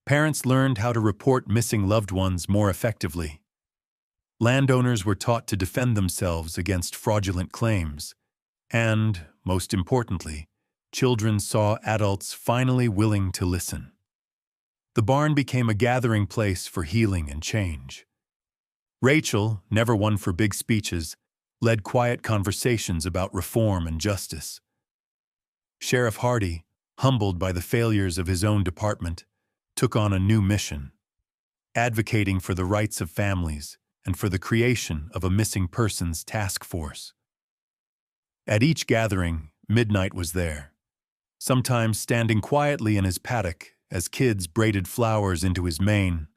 Parents learned how to report missing loved ones more effectively. Landowners were taught to defend themselves against fraudulent claims. And, most importantly, children saw adults finally willing to listen. The barn became a gathering place for healing and change. Rachel, never one for big speeches, led quiet conversations about reform and justice. Sheriff Hardy, humbled by the failures of his own department, took on a new mission, advocating for the rights of families and for the creation of a missing persons task force. At each gathering, Midnight was there, sometimes standing quietly in his paddock as kids braided flowers into his mane,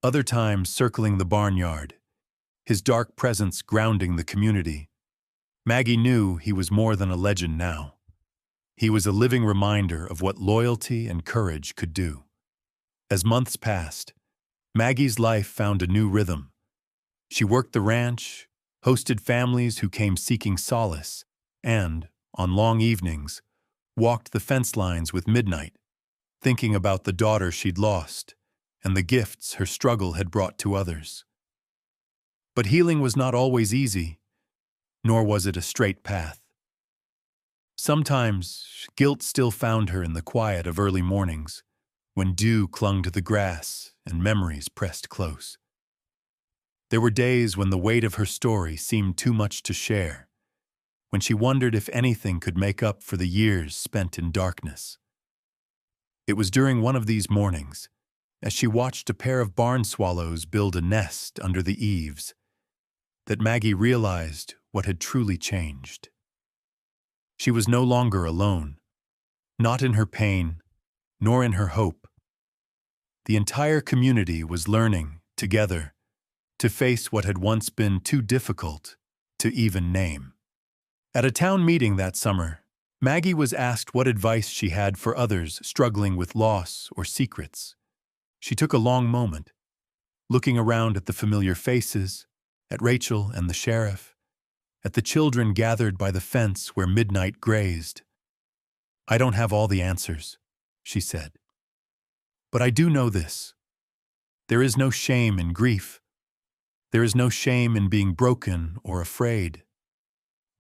other times circling the barnyard, his dark presence grounding the community. Maggie knew he was more than a legend now. He was a living reminder of what loyalty and courage could do. As months passed, Maggie's life found a new rhythm. She worked the ranch, hosted families who came seeking solace, and, on long evenings, walked the fence lines with Midnight, thinking about the daughter she'd lost and the gifts her struggle had brought to others. But healing was not always easy, nor was it a straight path. Sometimes, guilt still found her in the quiet of early mornings, when dew clung to the grass and memories pressed close. There were days when the weight of her story seemed too much to share, when she wondered if anything could make up for the years spent in darkness. It was during one of these mornings, as she watched a pair of barn swallows build a nest under the eaves, that Maggie realized what had truly changed. She was no longer alone, not in her pain, nor in her hope. The entire community was learning, together, to face what had once been too difficult to even name. At a town meeting that summer, Maggie was asked what advice she had for others struggling with loss or secrets. She took a long moment, looking around at the familiar faces, at Rachel and the sheriff, at the children gathered by the fence where midnight grazed. "I don't have all the answers," she said. "But I do know this. There is no shame in grief. There is no shame in being broken or afraid.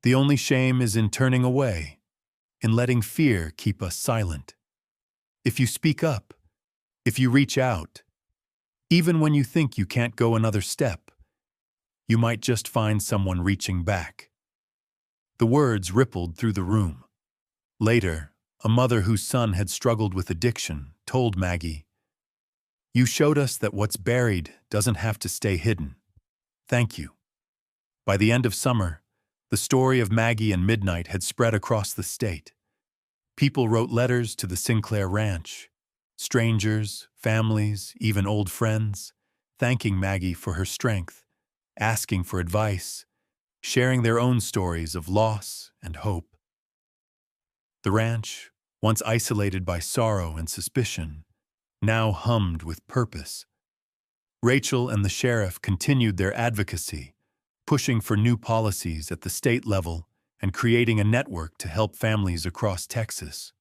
The only shame is in turning away, in letting fear keep us silent. If you speak up, if you reach out, even when you think you can't go another step, you might just find someone reaching back." The words rippled through the room. Later, a mother whose son had struggled with addiction told Maggie, "You showed us that what's buried doesn't have to stay hidden. Thank you." By the end of summer, the story of Maggie and Midnight had spread across the state. People wrote letters to the Sinclair Ranch, strangers, families, even old friends, thanking Maggie for her strength, asking for advice, sharing their own stories of loss and hope. The ranch, once isolated by sorrow and suspicion, now hummed with purpose. Rachel and the sheriff continued their advocacy, pushing for new policies at the state level and creating a network to help families across Texas.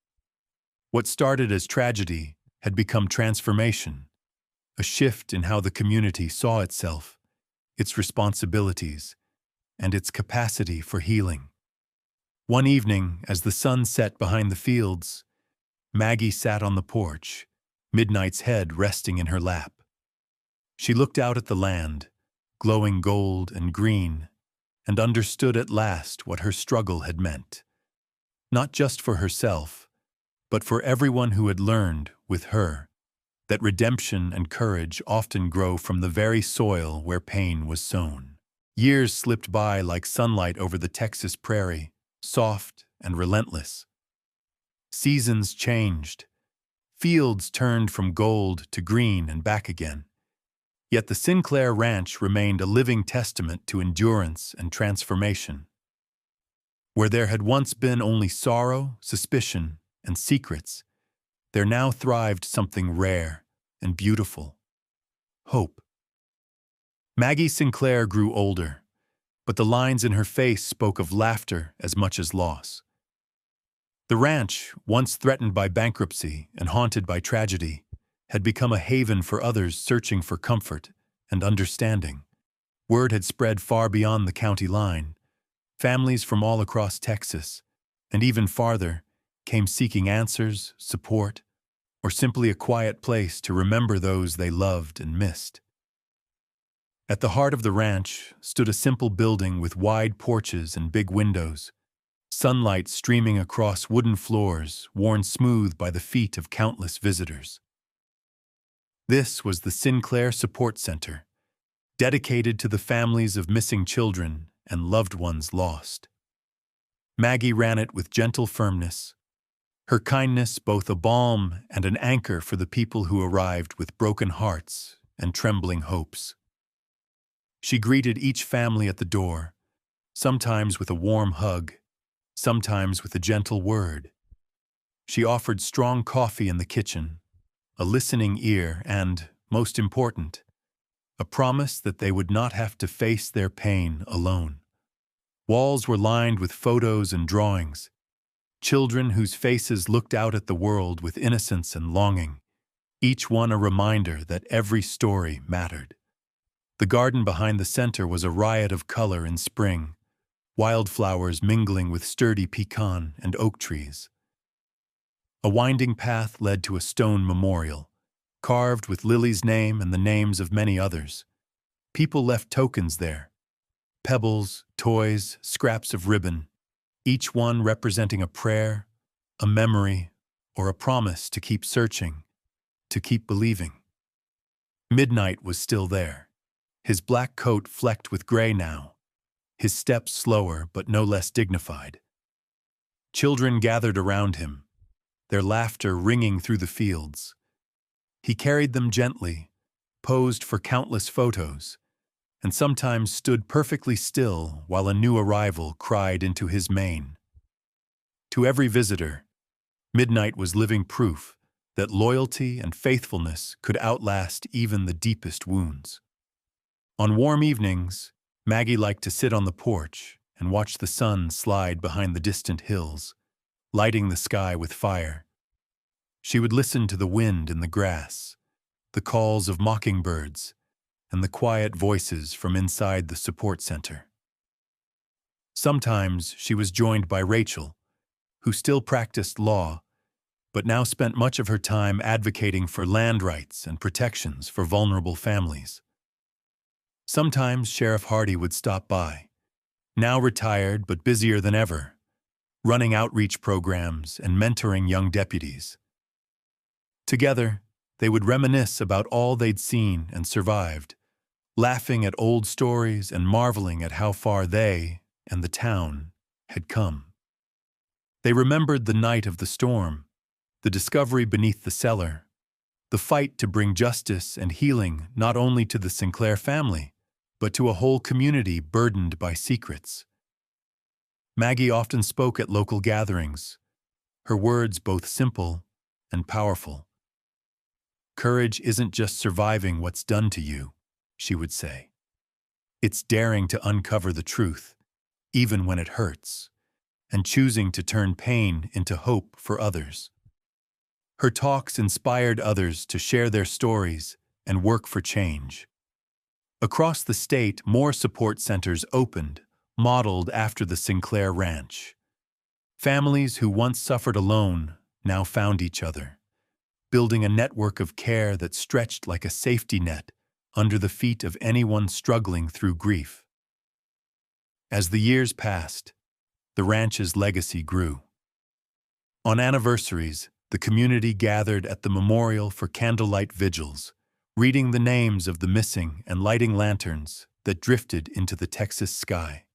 What started as tragedy had become transformation, a shift in how the community saw itself, its responsibilities, and its capacity for healing. One evening, as the sun set behind the fields, Maggie sat on the porch, Midnight's head resting in her lap. She looked out at the land, glowing gold and green, and understood at last what her struggle had meant. Not just for herself, but for everyone who had learned, with her, that redemption and courage often grow from the very soil where pain was sown. Years slipped by like sunlight over the Texas prairie, soft and relentless. Seasons changed. Fields turned from gold to green and back again. Yet the Sinclair Ranch remained a living testament to endurance and transformation. Where there had once been only sorrow, suspicion, and secrets, there now thrived something rare and beautiful: hope. Maggie Sinclair grew older, but the lines in her face spoke of laughter as much as loss. The ranch, once threatened by bankruptcy and haunted by tragedy, had become a haven for others searching for comfort and understanding. Word had spread far beyond the county line. Families from all across Texas, and even farther, came seeking answers, support, or simply a quiet place to remember those they loved and missed. At the heart of the ranch stood a simple building with wide porches and big windows, sunlight streaming across wooden floors worn smooth by the feet of countless visitors. This was the Sinclair Support Center, dedicated to the families of missing children and loved ones lost. Maggie ran it with gentle firmness, her kindness both a balm and an anchor for the people who arrived with broken hearts and trembling hopes. She greeted each family at the door, sometimes with a warm hug, sometimes with a gentle word. She offered strong coffee in the kitchen, a listening ear, and, most important, a promise that they would not have to face their pain alone. Walls were lined with photos and drawings, children whose faces looked out at the world with innocence and longing, each one a reminder that every story mattered. The garden behind the center was a riot of color in spring, wildflowers mingling with sturdy pecan and oak trees. A winding path led to a stone memorial, carved with Lily's name and the names of many others. People left tokens there: pebbles, toys, scraps of ribbon, each one representing a prayer, a memory, or a promise to keep searching, to keep believing. Midnight was still there, his black coat flecked with gray now, his steps slower but no less dignified. Children gathered around him, their laughter ringing through the fields. He carried them gently, posed for countless photos, and sometimes stood perfectly still while a new arrival cried into his mane. To every visitor, Midnight was living proof that loyalty and faithfulness could outlast even the deepest wounds. On warm evenings, Maggie liked to sit on the porch and watch the sun slide behind the distant hills, lighting the sky with fire. She would listen to the wind in the grass, the calls of mockingbirds, and the quiet voices from inside the support center. Sometimes she was joined by Rachel, who still practiced law, but now spent much of her time advocating for land rights and protections for vulnerable families. Sometimes Sheriff Hardy would stop by, now retired but busier than ever, running outreach programs and mentoring young deputies. Together, they would reminisce about all they'd seen and survived, laughing at old stories and marveling at how far they and the town had come. They remembered the night of the storm, the discovery beneath the cellar, the fight to bring justice and healing not only to the Sinclair family, but to a whole community burdened by secrets. Maggie often spoke at local gatherings, her words both simple and powerful. "Courage isn't just surviving what's done to you," she would say. "It's daring to uncover the truth, even when it hurts, and choosing to turn pain into hope for others." Her talks inspired others to share their stories and work for change. Across the state, more support centers opened, modeled after the Sinclair Ranch. Families who once suffered alone now found each other, building a network of care that stretched like a safety net under the feet of anyone struggling through grief. As the years passed, the ranch's legacy grew. On anniversaries, the community gathered at the memorial for candlelight vigils, reading the names of the missing and lighting lanterns that drifted into the Texas sky.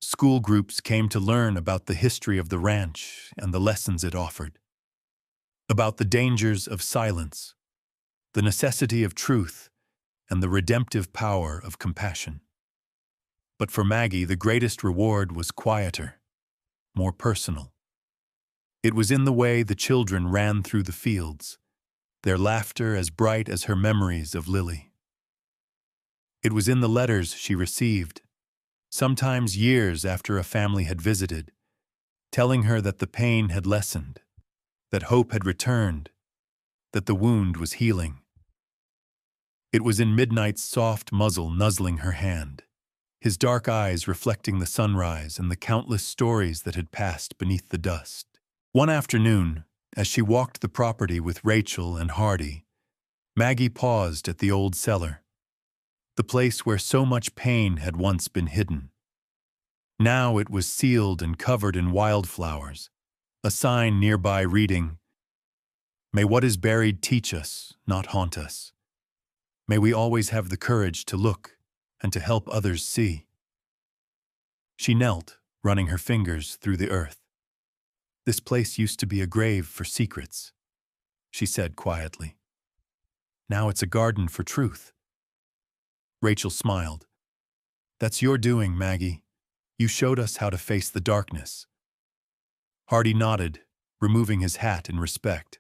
School groups came to learn about the history of the ranch and the lessons it offered, about the dangers of silence, the necessity of truth, and the redemptive power of compassion. But for Maggie, the greatest reward was quieter, more personal. It was in the way the children ran through the fields, their laughter as bright as her memories of Lily. It was in the letters she received, sometimes years after a family had visited, telling her that the pain had lessened, that hope had returned, that the wound was healing. It was in Midnight's soft muzzle nuzzling her hand, his dark eyes reflecting the sunrise and the countless stories that had passed beneath the dust. One afternoon, as she walked the property with Rachel and Hardy, Maggie paused at the old cellar, the place where so much pain had once been hidden. Now it was sealed and covered in wildflowers, a sign nearby reading, "May what is buried teach us, not haunt us. May we always have the courage to look and to help others see." She knelt, running her fingers through the earth. "This place used to be a grave for secrets," she said quietly. "Now it's a garden for truth." Rachel smiled. "That's your doing, Maggie. You showed us how to face the darkness." Hardy nodded, removing his hat in respect.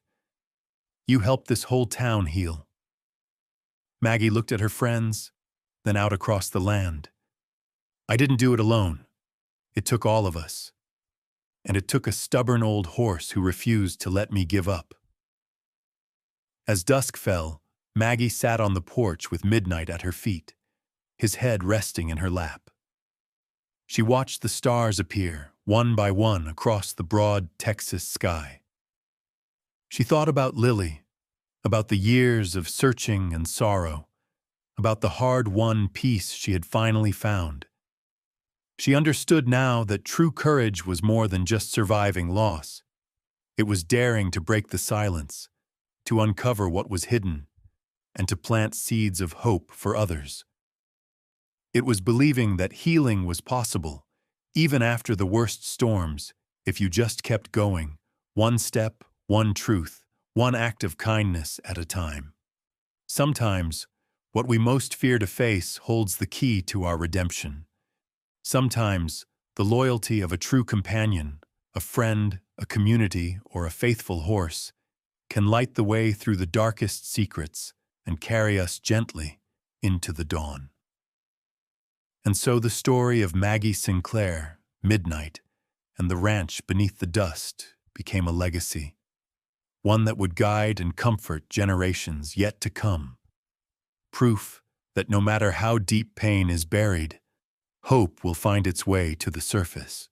"You helped this whole town heal." Maggie looked at her friends, then out across the land. "I didn't do it alone. It took all of us. And it took a stubborn old horse who refused to let me give up." As dusk fell, Maggie sat on the porch with Midnight at her feet, his head resting in her lap. She watched the stars appear, one by one, across the broad Texas sky. She thought about Lily, about the years of searching and sorrow, about the hard-won peace she had finally found. She understood now that true courage was more than just surviving loss. It was daring to break the silence, to uncover what was hidden, and to plant seeds of hope for others. It was believing that healing was possible, even after the worst storms, if you just kept going, one step, one truth, one act of kindness at a time. Sometimes, what we most fear to face holds the key to our redemption. Sometimes, the loyalty of a true companion, a friend, a community, or a faithful horse can light the way through the darkest secrets and carry us gently into the dawn. And so the story of Maggie Sinclair, Midnight, and the ranch beneath the dust became a legacy, one that would guide and comfort generations yet to come. Proof that no matter how deep pain is buried, hope will find its way to the surface.